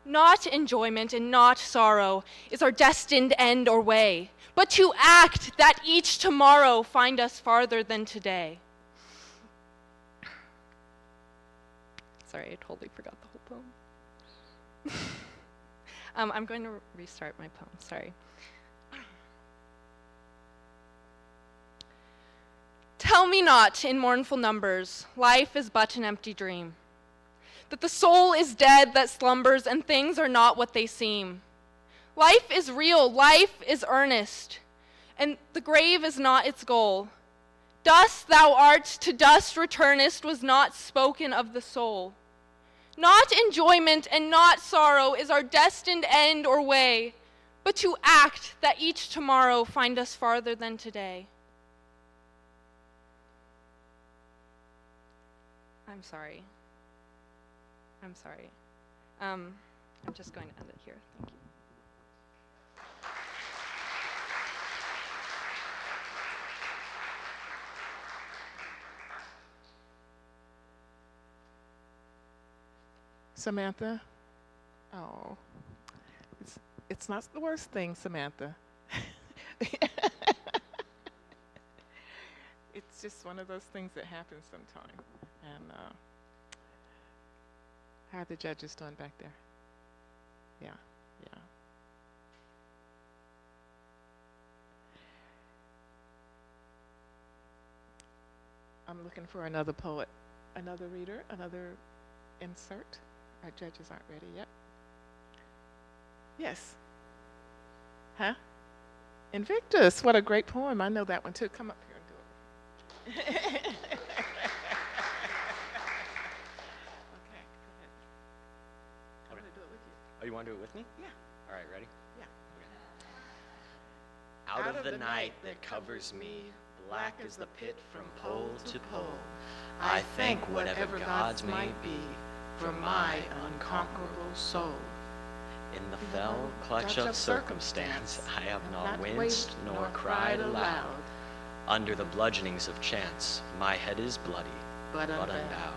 Not enjoyment and not sorrow is our destined end or way, but to act that each tomorrow find us farther than today. Sorry, I totally forgot the whole poem. I'm going to restart my poem, sorry. Tell me not in mournful numbers, life is but an empty dream, that the soul is dead that slumbers and things are not what they seem. Life is real, life is earnest, and the grave is not its goal. Dust thou art, to dust returnest was not spoken of the soul. Not enjoyment and not sorrow is our destined end or way, but to act that each tomorrow find us farther than today. I'm sorry. I'm just going to end it here. Thank you. Samantha? Oh, it's not the worst thing, Samantha. It's just one of those things that happens sometime. And how are the judges doing back there? Yeah, yeah. I'm looking for another poet, another reader, another insert. Our judges aren't ready yet. Yes. Huh? Invictus. What a great poem. I know that one too. Come up here and do it. Okay, go ahead. I'm going to do it with you. Oh, you want to do it with me? Yeah. All right, ready? Yeah. Out of the night that covers me, black as the pit from pole to pole, I thank whatever gods may be for my unconquerable soul. In the fell clutch of circumstance, I have not winced nor cried aloud. Under the bludgeonings of chance, my head is bloody, but unbowed.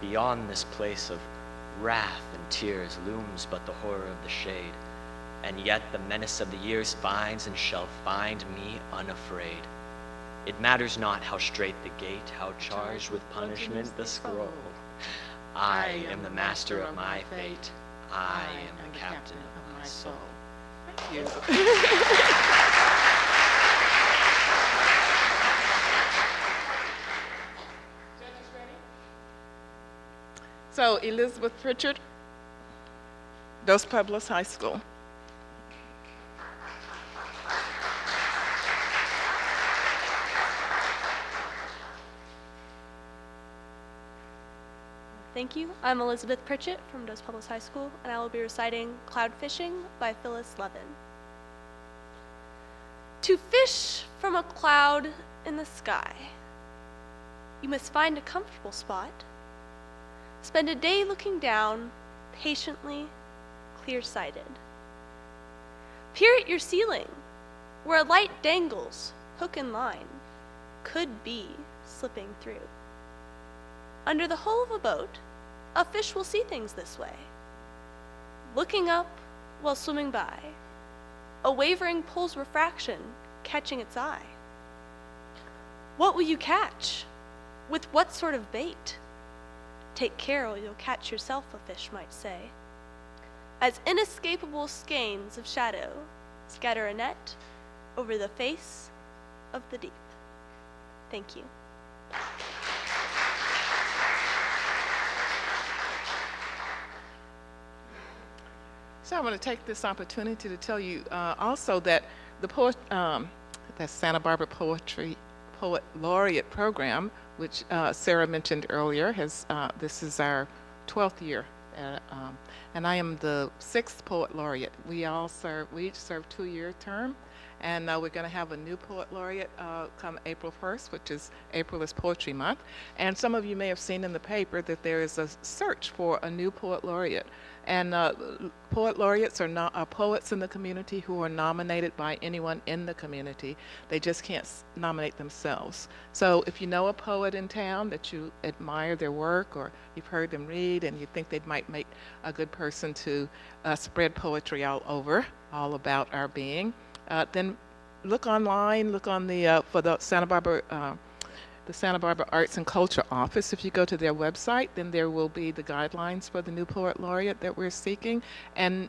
Beyond this place of wrath and tears looms but the horror of the shade, and yet the menace of the years finds and shall find me unafraid. It matters not how straight the gate, how charged with punishment the scroll. I am the master of my fate. I am the captain of my soul. Thank you. Judges ready? So, Elizabeth Pritchard, Dos Pueblos High School. Thank you. I'm Elizabeth Pritchett from Dos Pueblos High School, and I will be reciting Cloud Fishing by Phyllis Levin. To fish from a cloud in the sky, you must find a comfortable spot. Spend a day looking down, patiently, clear-sighted. Peer at your ceiling, where a light dangles, hook and line, could be slipping through. Under the hull of a boat, a fish will see things this way. Looking up while swimming by, a wavering pole's refraction catching its eye. What will you catch? With what sort of bait? Take care or you'll catch yourself, a fish might say. As inescapable skeins of shadow scatter a net over the face of the deep. Thank you. So I want to take this opportunity to tell you also that the that Santa Barbara Poet Laureate Program, which Sarah mentioned earlier, this is our 12th year, and I am the 6th Poet Laureate. We each serve 2-year term, and we're going to have a new Poet Laureate come April 1st, which is April is Poetry Month. And some of you may have seen in the paper that there is a search for a new Poet Laureate. And poet laureates are poets in the community who are nominated by anyone in the community. They just can't nominate themselves. So if you know a poet in town that you admire their work, or you've heard them read and you think they might make a good person to spread poetry all about our being, then look online, look on the for the Santa Barbara Arts and Culture Office. If you go to their website, then there will be the guidelines for the new Poet Laureate that we're seeking. And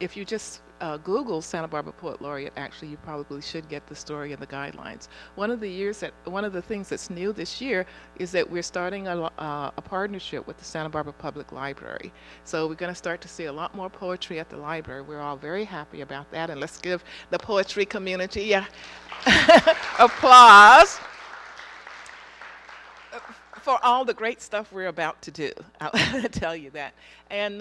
if you just Google Santa Barbara Poet Laureate, actually you probably should get the story and the guidelines. One of the things that's new this year is that we're starting a partnership with the Santa Barbara Public Library. So we're going to start to see a lot more poetry at the library. We're all very happy about that, and let's give the poetry community applause for all the great stuff we're about to do. I'll tell you that. And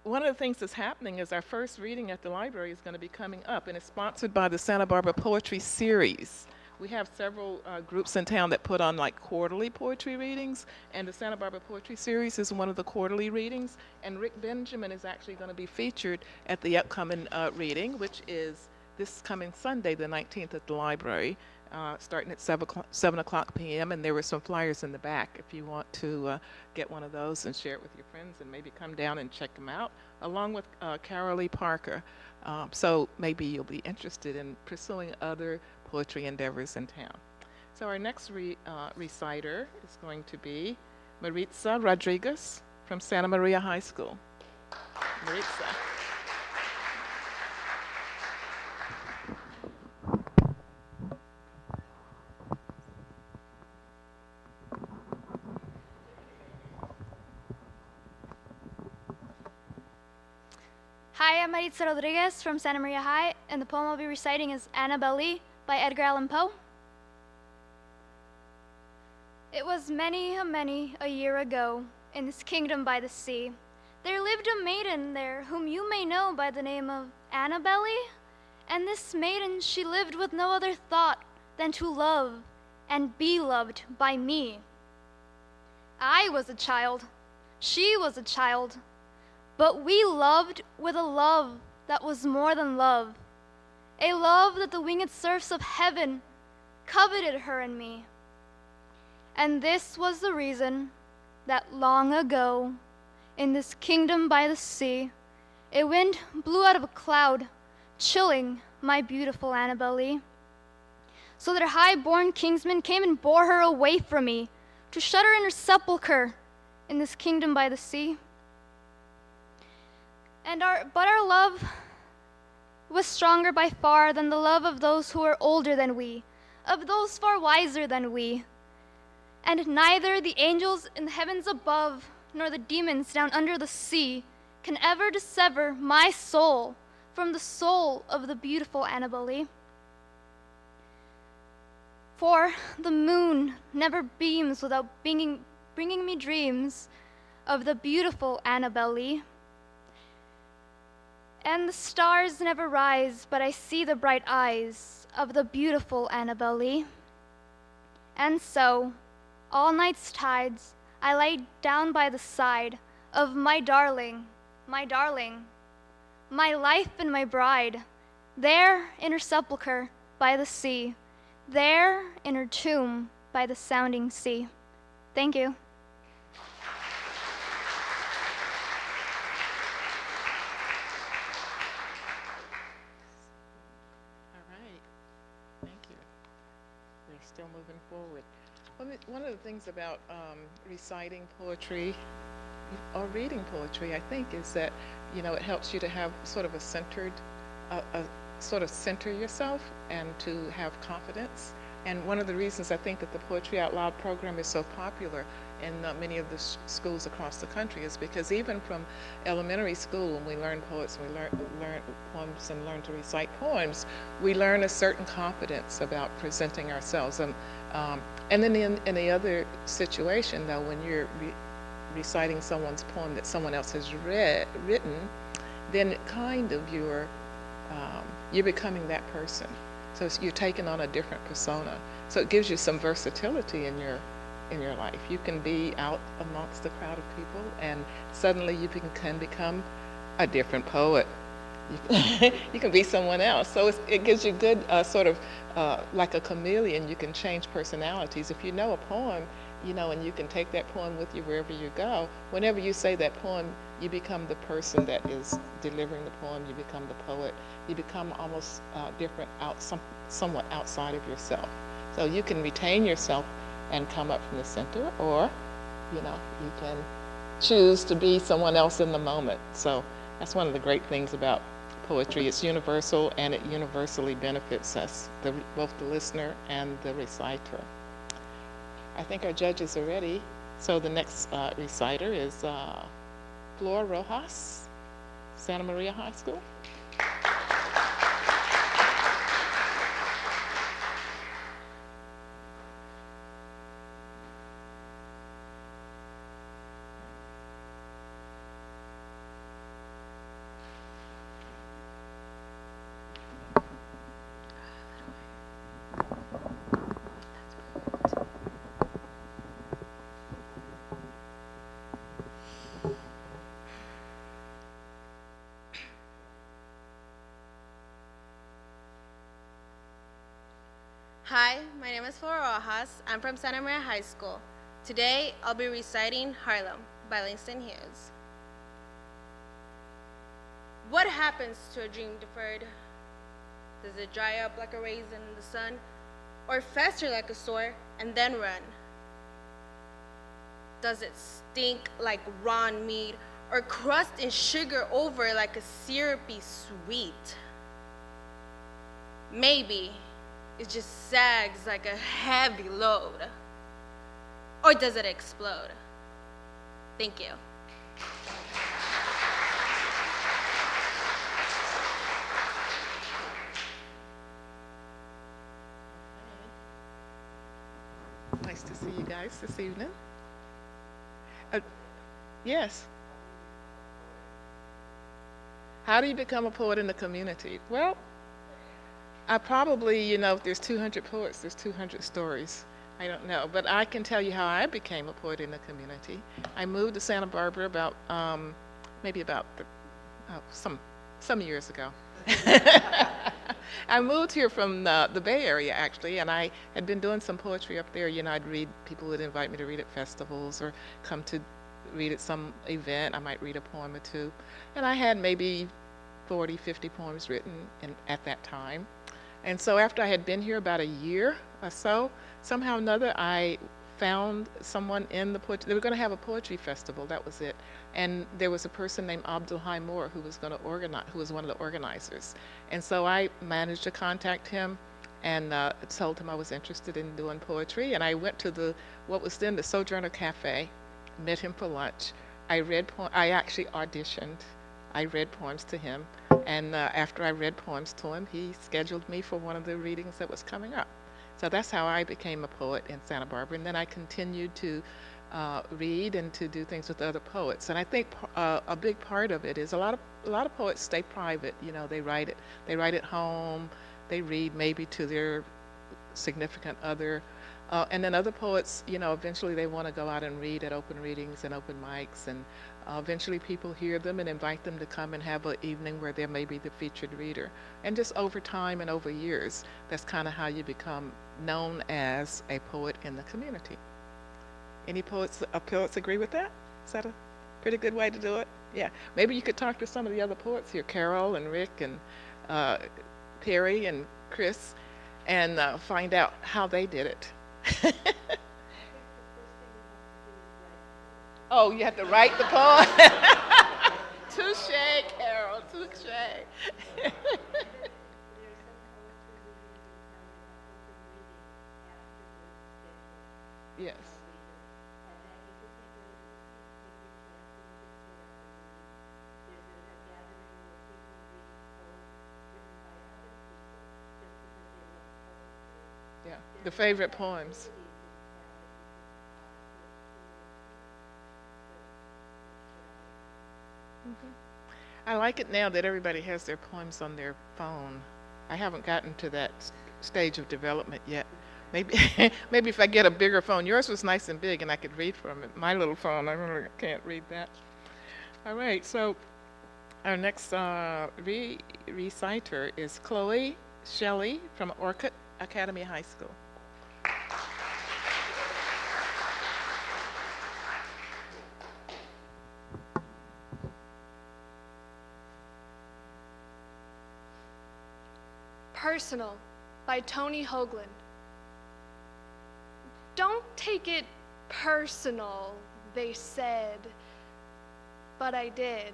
one of the things that's happening is our first reading at the library is going to be coming up, and it's sponsored by the Santa Barbara Poetry Series. We have several groups in town that put on like quarterly poetry readings, and the Santa Barbara Poetry Series is one of the quarterly readings, and Rick Benjamin is actually going to be featured at the upcoming reading, which is this coming Sunday, the 19th, at the library. starting at 7 o'clock p.m., and there were some flyers in the back if you want to get one of those and share it with your friends and maybe come down and check them out, along with Carol Lee Parker. So maybe you'll be interested in pursuing other poetry endeavors in town. So our next reciter is going to be Maritza Rodriguez from Santa Maria High School. Maritza. Hi, I'm Maritza Rodriguez from Santa Maria High, and the poem I'll be reciting is Annabel Lee by Edgar Allan Poe. It was many a year ago, in this kingdom by the sea, there lived a maiden there whom you may know by the name of Annabel Lee. And this maiden, she lived with no other thought than to love and be loved by me. I was a child, she was a child, but we loved with a love that was more than love, a love that the winged surfs of heaven coveted her and me. And this was the reason that long ago, in this kingdom by the sea, a wind blew out of a cloud, chilling my beautiful Annabel Lee, so that high-born kingsmen came and bore her away from me, to shut her in her sepulchre in this kingdom by the sea. But our love was stronger by far than the love of those who are older than we, of those far wiser than we. And neither the angels in the heavens above, nor the demons down under the sea, can ever dissever my soul from the soul of the beautiful Annabel Lee. For the moon never beams without bringing me dreams of the beautiful Annabel Lee. And the stars never rise, but I see the bright eyes of the beautiful Annabel Lee. And so, all night's tides, I lay down by the side of my darling, my life and my bride, there in her sepulchre by the sea, there in her tomb by the sounding sea. Thank you. All right. Thank you. We're still moving forward. One of the things about reciting poetry or reading poetry, I think, is that, it helps you to have sort of sort of center yourself and to have confidence. And one of the reasons I think that the Poetry Out Loud program is so popular in many of the schools across the country is because even from elementary school, when we learn poets, we learn poems and learn to recite poems, we learn a certain confidence about presenting ourselves. And then in the other situation, though, when you're reciting someone's poem that someone else has written, then kind of you're becoming that person. So you're taking on a different persona. So it gives you some versatility in your life. You can be out amongst a crowd of people, and suddenly you can become a different poet. You can be someone else. So it gives you good sort of like a chameleon. You can change personalities. If you know a poem, and you can take that poem with you wherever you go. Whenever you say that poem, you become the person that is delivering the poem. You become the poet. You become almost different, somewhat outside of yourself. So you can retain yourself and come up from the center, or, you can choose to be someone else in the moment. So that's one of the great things about poetry. It's universal, and it universally benefits us, both the listener and the reciter. I think our judges are ready. So the next reciter is Flor Rojas, Santa Maria High School. name is Flora Rojas. I'm from Santa Maria High School. Today, I'll be reciting Harlem by Langston Hughes. What happens to a dream deferred? Does it dry up like a raisin in the sun, or fester like a sore and then run? Does it stink like raw meat, or crust and sugar over like a syrupy sweet? Maybe it just sags like a heavy load. Or does it explode? Thank you. Nice to see you guys this evening. Yes. How do you become a poet in the community? Well, I probably, if there's 200 poets, there's 200 stories. I don't know, but I can tell you how I became a poet in the community. I moved to Santa Barbara about, some years ago. I moved here from the Bay Area, actually, and I had been doing some poetry up there. I'd read, people would invite me to read at festivals or come to read at some event. I might read a poem or two. And I had maybe 40, 50 poems written at that time. And so after I had been here about a year or so, somehow or another, I found someone in the poetry. They were going to have a poetry festival. That was it. And there was a person named Abdul Moore who was going to organize, who was one of the organizers. And so I managed to contact him and told him I was interested in doing poetry. And I went to what was then the Sojourner Cafe, met him for lunch. I actually auditioned. I read poems to him. And after I read poems to him, he scheduled me for one of the readings that was coming up. So that's how I became a poet in Santa Barbara. And then I continued to read and to do things with other poets. And I think a big part of it is a lot of poets stay private. They write at home. They read maybe to their significant other. And then other poets, eventually they want to go out and read at open readings and open mics. And eventually people hear them and invite them to come and have an evening where they may be the featured reader. And just over time and over years, that's kind of how you become known as a poet in the community. Any poets agree with that? Is that a pretty good way to do it? Yeah. Maybe you could talk to some of the other poets here, Carol and Rick and Perry and Chris, and find out how they did it. Oh, you have to write the poem? Touche, Carol, touche. Yes. Yeah, the favorite poems. I like it now that everybody has their poems on their phone. I haven't gotten to that stage of development yet. Maybe, maybe if I get a bigger phone. Yours was nice and big, and I could read from it. My little phone, I really can't read that. All right, so our next reciter is Chloe Shelley from Orcutt Academy High School. Personal by Tony Hoagland. Don't take it personal, they said, but I did.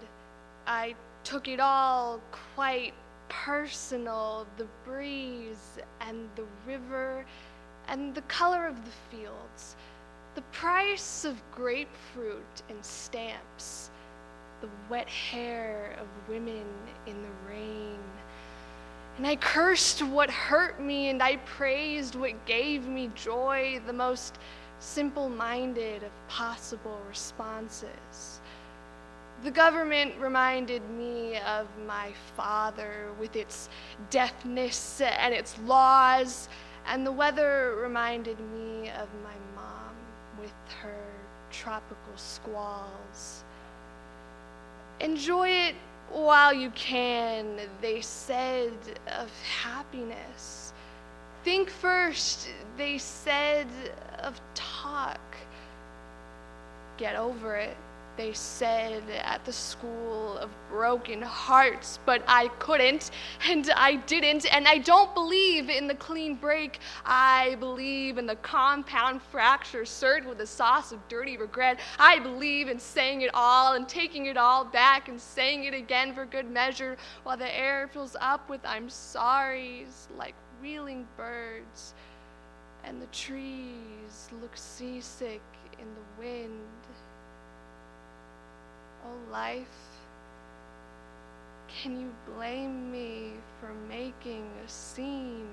I took it all quite personal, the breeze and the river and the color of the fields, the price of grapefruit and stamps, the wet hair of women in the rain. And I cursed what hurt me, and I praised what gave me joy, the most simple-minded of possible responses. The government reminded me of my father with its deafness and its laws, and the weather reminded me of my mom with her tropical squalls. Enjoy it while you can, they said, of happiness. Think first, they said, of talk. Get over it, they said at the school of broken hearts, but I couldn't, and I didn't, and I don't believe in the clean break. I believe in the compound fracture served with a sauce of dirty regret. I believe in saying it all and taking it all back and saying it again for good measure while the air fills up with I'm sorries like wheeling birds, and the trees look seasick in the wind. Oh, life, can you blame me for making a scene?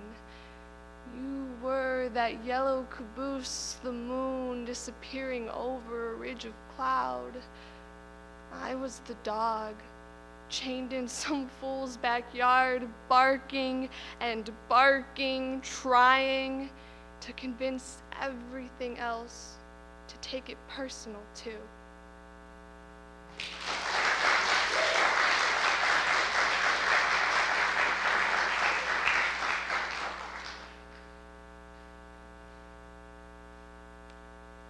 You were that yellow caboose, the moon disappearing over a ridge of cloud. I was the dog, chained in some fool's backyard, barking and barking, trying to convince everything else to take it personal too.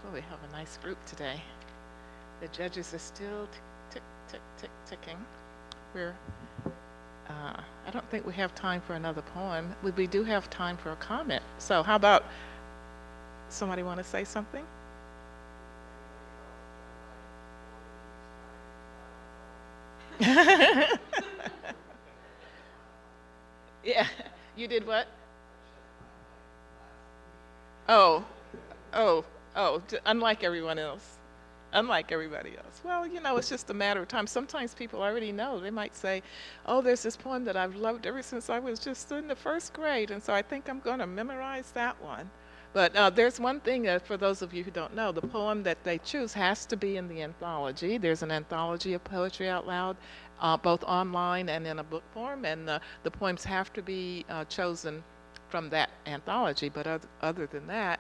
Well, we have a nice group today. The judges are still ticking. I don't think we have time for another poem. We do have time for a comment. So how about somebody want to say something? Yeah, you did what? Unlike everyone else. Unlike everybody else. Well, you know, it's just a matter of time. Sometimes people already know. They might say, oh, there's this poem that I've loved ever since I was just in the first grade, and so I think I'm going to memorize that one. But there's one thing for those of you who don't know, the poem that they choose has to be in the anthology. There's an anthology of poetry out loud, both online and in a book form, and the poems have to be chosen from that anthology. But other than that,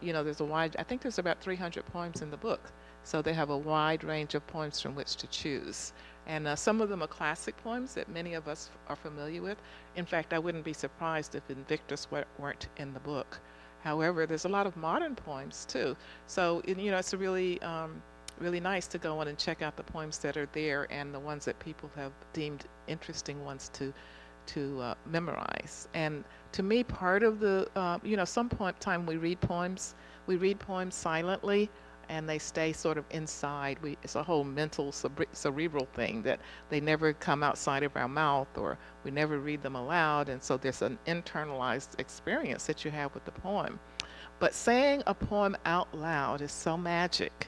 you know, I think there's about 300 poems in the book. So they have a wide range of poems from which to choose. And some of them are classic poems that many of us are familiar with. In fact, I wouldn't be surprised if Invictus weren't in the book. However, there's a lot of modern poems too. So, you know, it's really nice to go on and check out the poems that are there and the ones that people have deemed interesting ones to memorize. And to me, part of the, you know, some time we read poems silently, and they stay sort of inside. It's a whole mental, cerebral thing that they never come outside of our mouth, or we never read them aloud, and so there's an internalized experience that you have with the poem. But saying a poem out loud is so magic.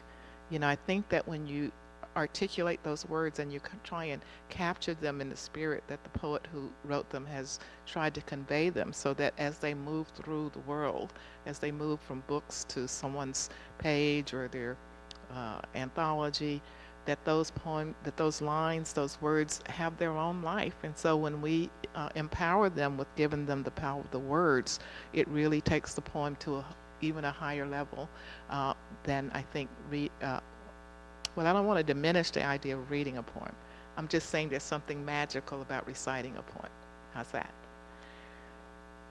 You know, I think that when you articulate those words and you try and capture them in the spirit that the poet who wrote them has tried to convey them, so that as they move through the world, as they move from books to someone's page or their anthology, that those lines, those words have their own life. And so when we empower them with giving them the power of the words, it really takes the poem to even a higher level than I think well, I don't want to diminish the idea of reading a poem. I'm just saying there's something magical about reciting a poem. How's that?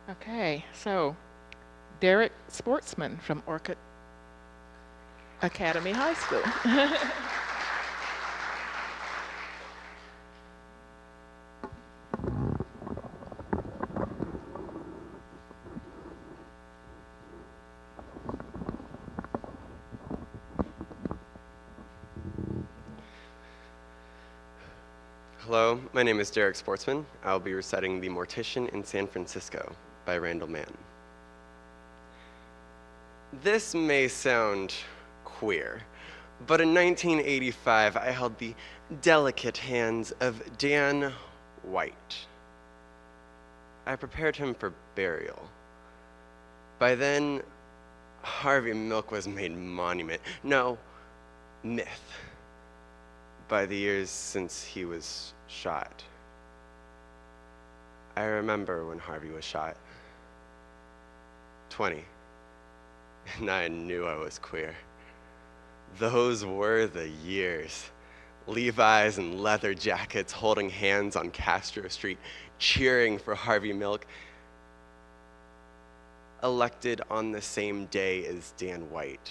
Okay, so Derek Sportsman from Orchid Academy High School. Hello, my name is Derek Sportsman. I'll be reciting The Mortician in San Francisco by Randall Mann. This may sound queer, but in 1985 I held the delicate hands of Dan White. I prepared him for burial. By then, Harvey Milk was made monument, no, myth, by the years since he was shot. I remember when Harvey was shot. 20. And I knew I was queer. Those were the years. Levi's and leather jackets, holding hands on Castro Street, cheering for Harvey Milk. elected on the same day as Dan White.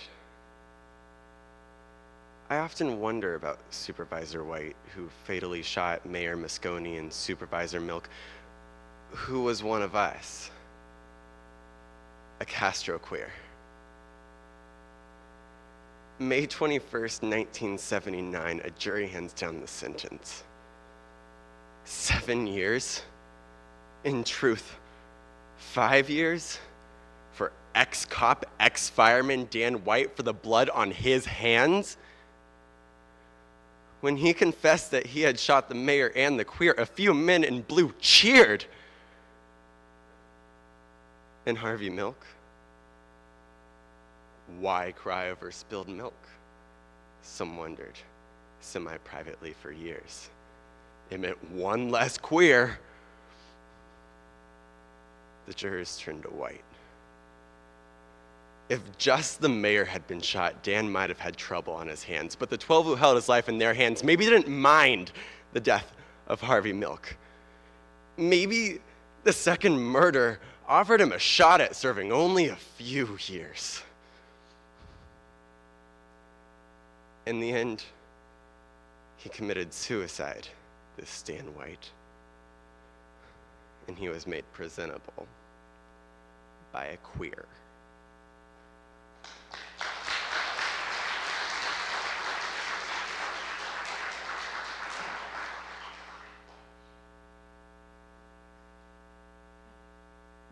I often wonder about Supervisor White, who fatally shot Mayor Moscone and Supervisor Milk, who was one of us, a Castro queer. May 21st, 1979, a jury hands down the sentence. 7 years? In truth, 5 years? For ex-cop, ex-fireman Dan White for the blood on his hands? When he confessed that he had shot the mayor and the queer, a few men in blue cheered. And Harvey Milk? Why cry over spilled milk? Some wondered, semi-privately for years. It meant one less queer. The jurors turned to White. If just the mayor had been shot, Dan might have had trouble on his hands, but the 12 who held his life in their hands maybe didn't mind the death of Harvey Milk. Maybe the second murder offered him a shot at serving only a few years. In the end, he committed suicide, this Dan White, and he was made presentable by a queer.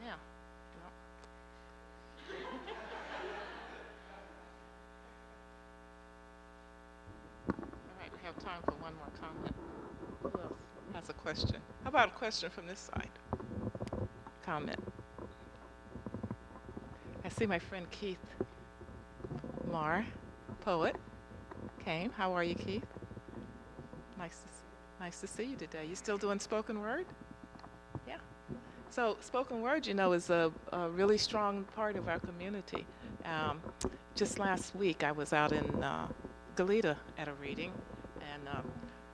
Yeah. All right, we have time for one more comment. Who else has a question? How about a question from this side? Comment. I see my friend Keith Marr, poet, came. How are you, Keith? Nice to see you today. You still doing spoken word? Yeah. So spoken word, you know, is a really strong part of our community. Just last week, I was out in Goleta at a reading, and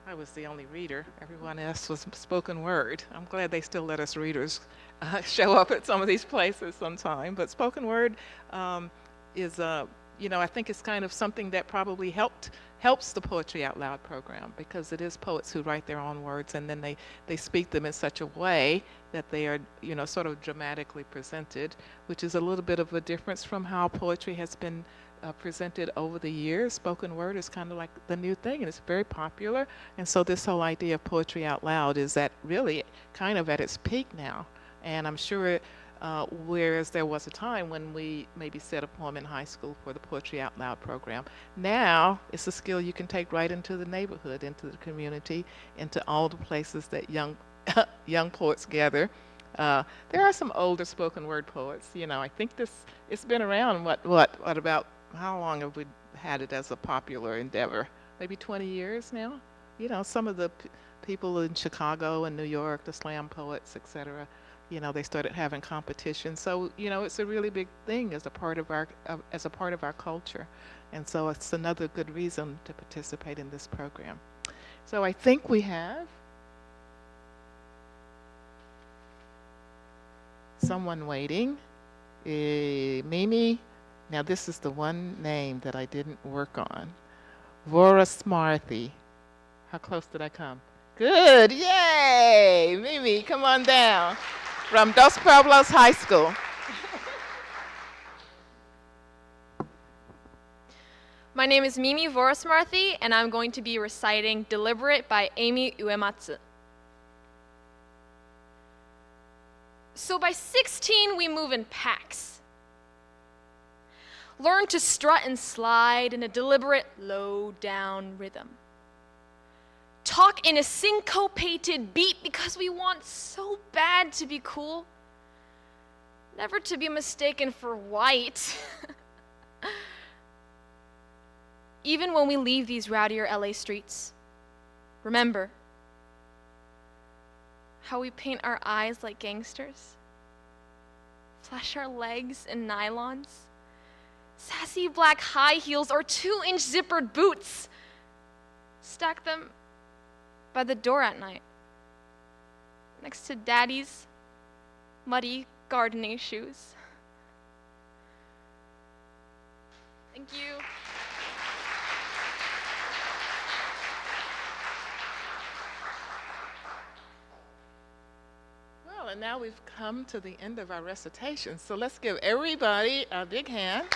I was the only reader. Everyone else was spoken word. I'm glad they still let us readers show up at some of these places sometime. But spoken word is, you know, I think it's kind of something that probably helps the Poetry Out Loud program, because it is poets who write their own words, and then they speak them in such a way that they are, you know, sort of dramatically presented, which is a little bit of a difference from how poetry has been presented over the years. Spoken word is kind of like the new thing, and it's very popular. And so this whole idea of Poetry Out Loud is at really kind of at its peak now. And I'm sure whereas there was a time when we maybe said a poem in high school for the Poetry Out Loud program, now it's a skill you can take right into the neighborhood, into the community, into all the places that young young poets gather. There are some older spoken word poets. You know, I think it's been around, what about, how long have we had it as a popular endeavor? Maybe 20 years now? You know, some of the people in Chicago and New York, the slam poets, etc., you know, they started having competition. So, you know, it's a really big thing as a part of our culture. And so it's another good reason to participate in this program. So I think we have someone waiting. Mimi, now this is the one name that I didn't work on. Vorasmarthy. How close did I come? Good, yay! Mimi, come on down. From Dos Pueblos High School. My name is Mimi Vorasmarthy, and I'm going to be reciting Deliberate by Amy Uematsu. So by 16, we move in packs. Learn to strut and slide in a deliberate, low-down rhythm. Talk in a syncopated beat because we want so bad to be cool. Never to be mistaken for white. Even when we leave these rowdier LA streets, remember how we paint our eyes like gangsters, flash our legs in nylons, sassy black high heels or 2-inch zippered boots, stack them by the door at night, next to daddy's muddy gardening shoes. Thank you. Well, and now we've come to the end of our recitation, so let's give everybody a big hand.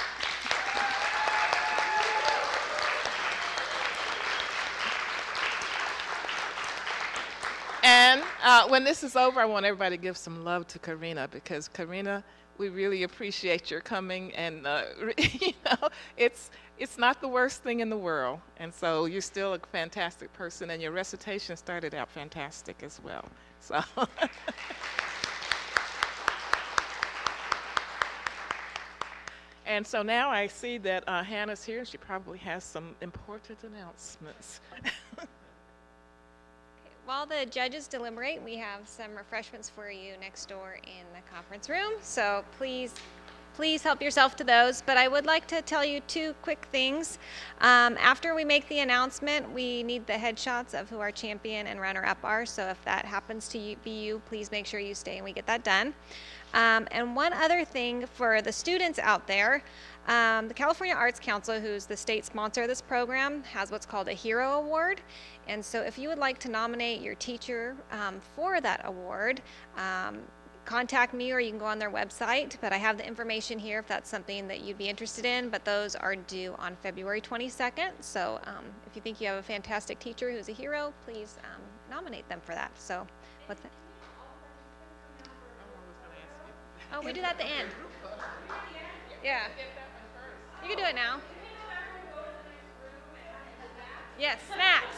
And when this is over, I want everybody to give some love to Karina, because Karina, we really appreciate your coming, and you know, it's not the worst thing in the world, and so you're still a fantastic person, and your recitation started out fantastic as well. So. And so now I see that Hannah's here. She probably has some important announcements. While the judges deliberate, we have some refreshments for you next door in the conference room. So please help yourself to those. But I would like to tell you two quick things. After we make the announcement, we need the headshots of who our champion and runner-up are. So if that happens to be you, please make sure you stay and we get that done. And one other thing for the students out there, the California Arts Council, who's the state sponsor of this program, has what's called a Hero Award. And so if you would like to nominate your teacher for that award, contact me, or you can go on their website. But I have the information here if that's something that you'd be interested in. But those are due on February 22nd. So if you think you have a fantastic teacher who's a hero, please nominate them for that. So what's that? Oh, we do that at the end. Yeah. You can do it now. Yes, snacks.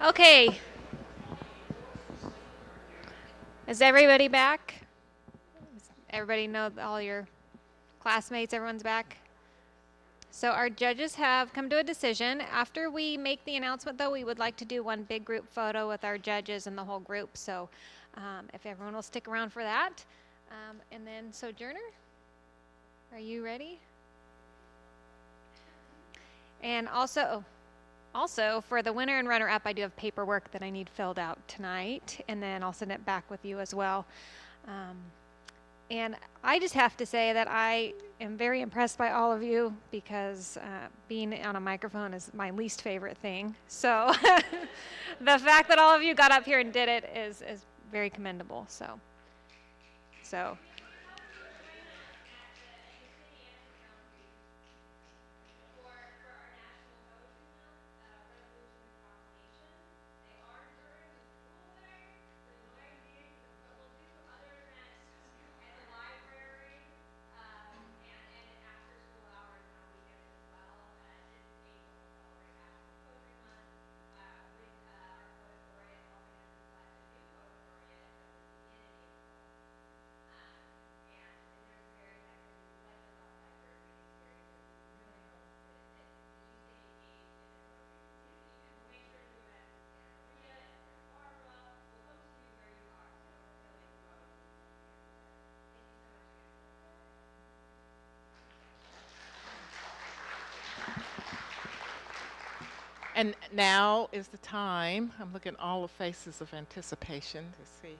Okay. Is everybody back? Does everybody know all your classmates? Everyone's back? So our judges have come to a decision. After we make the announcement, though, we would like to do one big group photo with our judges and the whole group. So if everyone will stick around for that. And then Sojourner, are you ready? And also for the winner and runner-up, I do have paperwork that I need filled out tonight, and then I'll send it back with you as well. And I just have to say that I am very impressed by all of you because being on a microphone is my least favorite thing. So the fact that all of you got up here and did it is very commendable. So. And now is the time. I'm looking at all the faces of anticipation to see.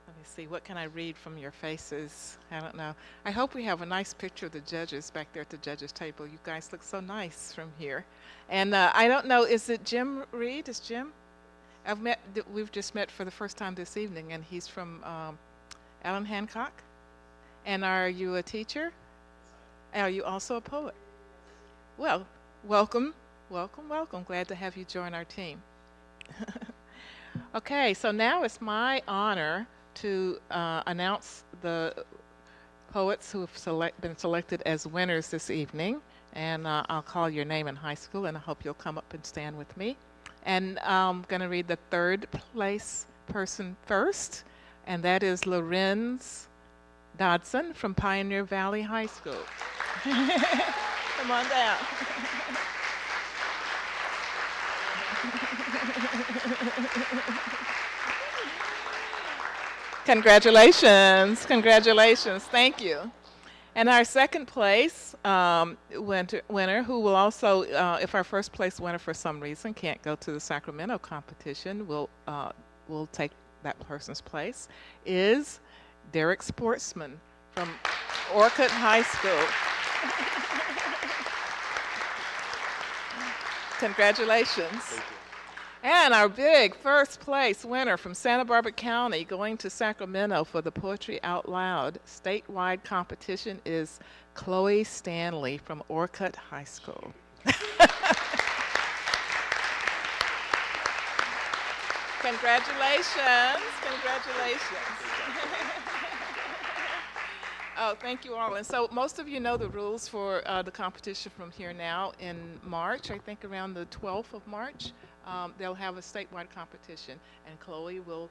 Let me see. What can I read from your faces? I don't know. I hope we have a nice picture of the judges back there at the judges' table. You guys look so nice from here. And I don't know. Is it Jim Reed? Is Jim? We've just met for the first time this evening, and he's from Allen Hancock. And are you a teacher? Are you also a poet? Well, welcome. Welcome, welcome. Glad to have you join our team. Okay, so now it's my honor to announce the poets who have been selected as winners this evening. And I'll call your name in high school, and I hope you'll come up and stand with me. And I'm going to read the third place person first, and that is Lorenz Dodson from Pioneer Valley High School. Come on down. Congratulations, congratulations, thank you. And our second place winner, who will also, if our first place winner for some reason can't go to the Sacramento competition, will take that person's place, is Derek Sportsman from Orcutt High School. Congratulations. And our big first place winner from Santa Barbara County going to Sacramento for the Poetry Out Loud statewide competition is Chloe Stanley from Orcutt High School. Congratulations, congratulations. Oh, thank you all. And so most of you know the rules for the competition from here now. In March, I think around the 12th of March, they'll have a statewide competition, and Chloe will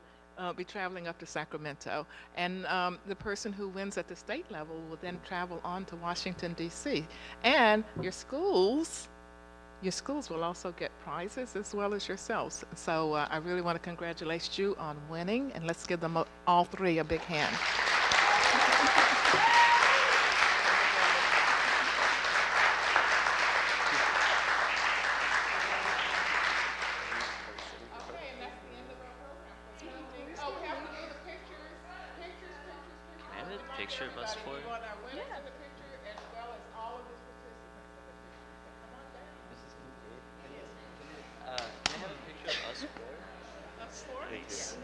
be traveling up to Sacramento. And the person who wins at the state level will then travel on to Washington, D.C. And your schools will also get prizes as well as yourselves. So I really want to congratulate you on winning, and let's give them all three a big hand. Picture of us four? Yeah. Can I have a picture of us four? Us four? Thanks.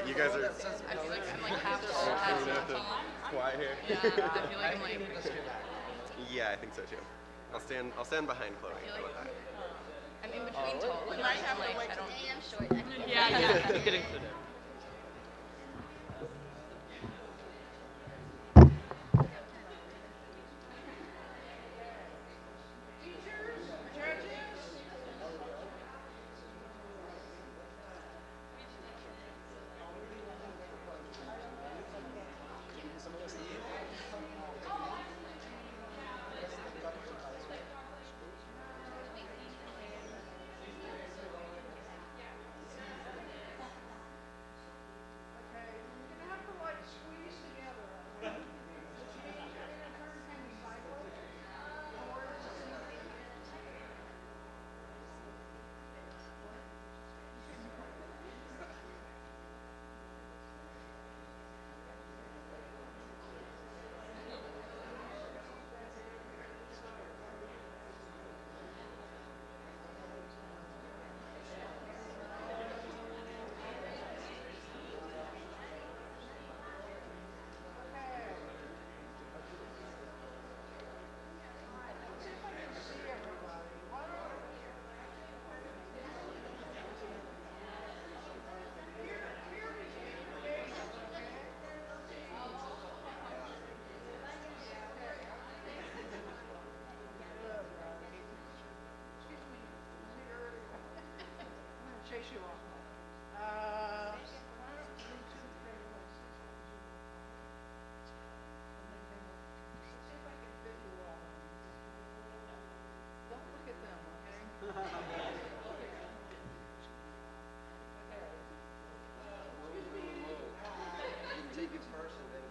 You guys are. I feel like I'm like half tall. Quiet here. Yeah, I feel like I'm like. Yeah, I think so too. I'll stand behind Chloe. How about that? I'm in between tall. We might have to wait. I'm short. Yeah. You could include it. guitar and then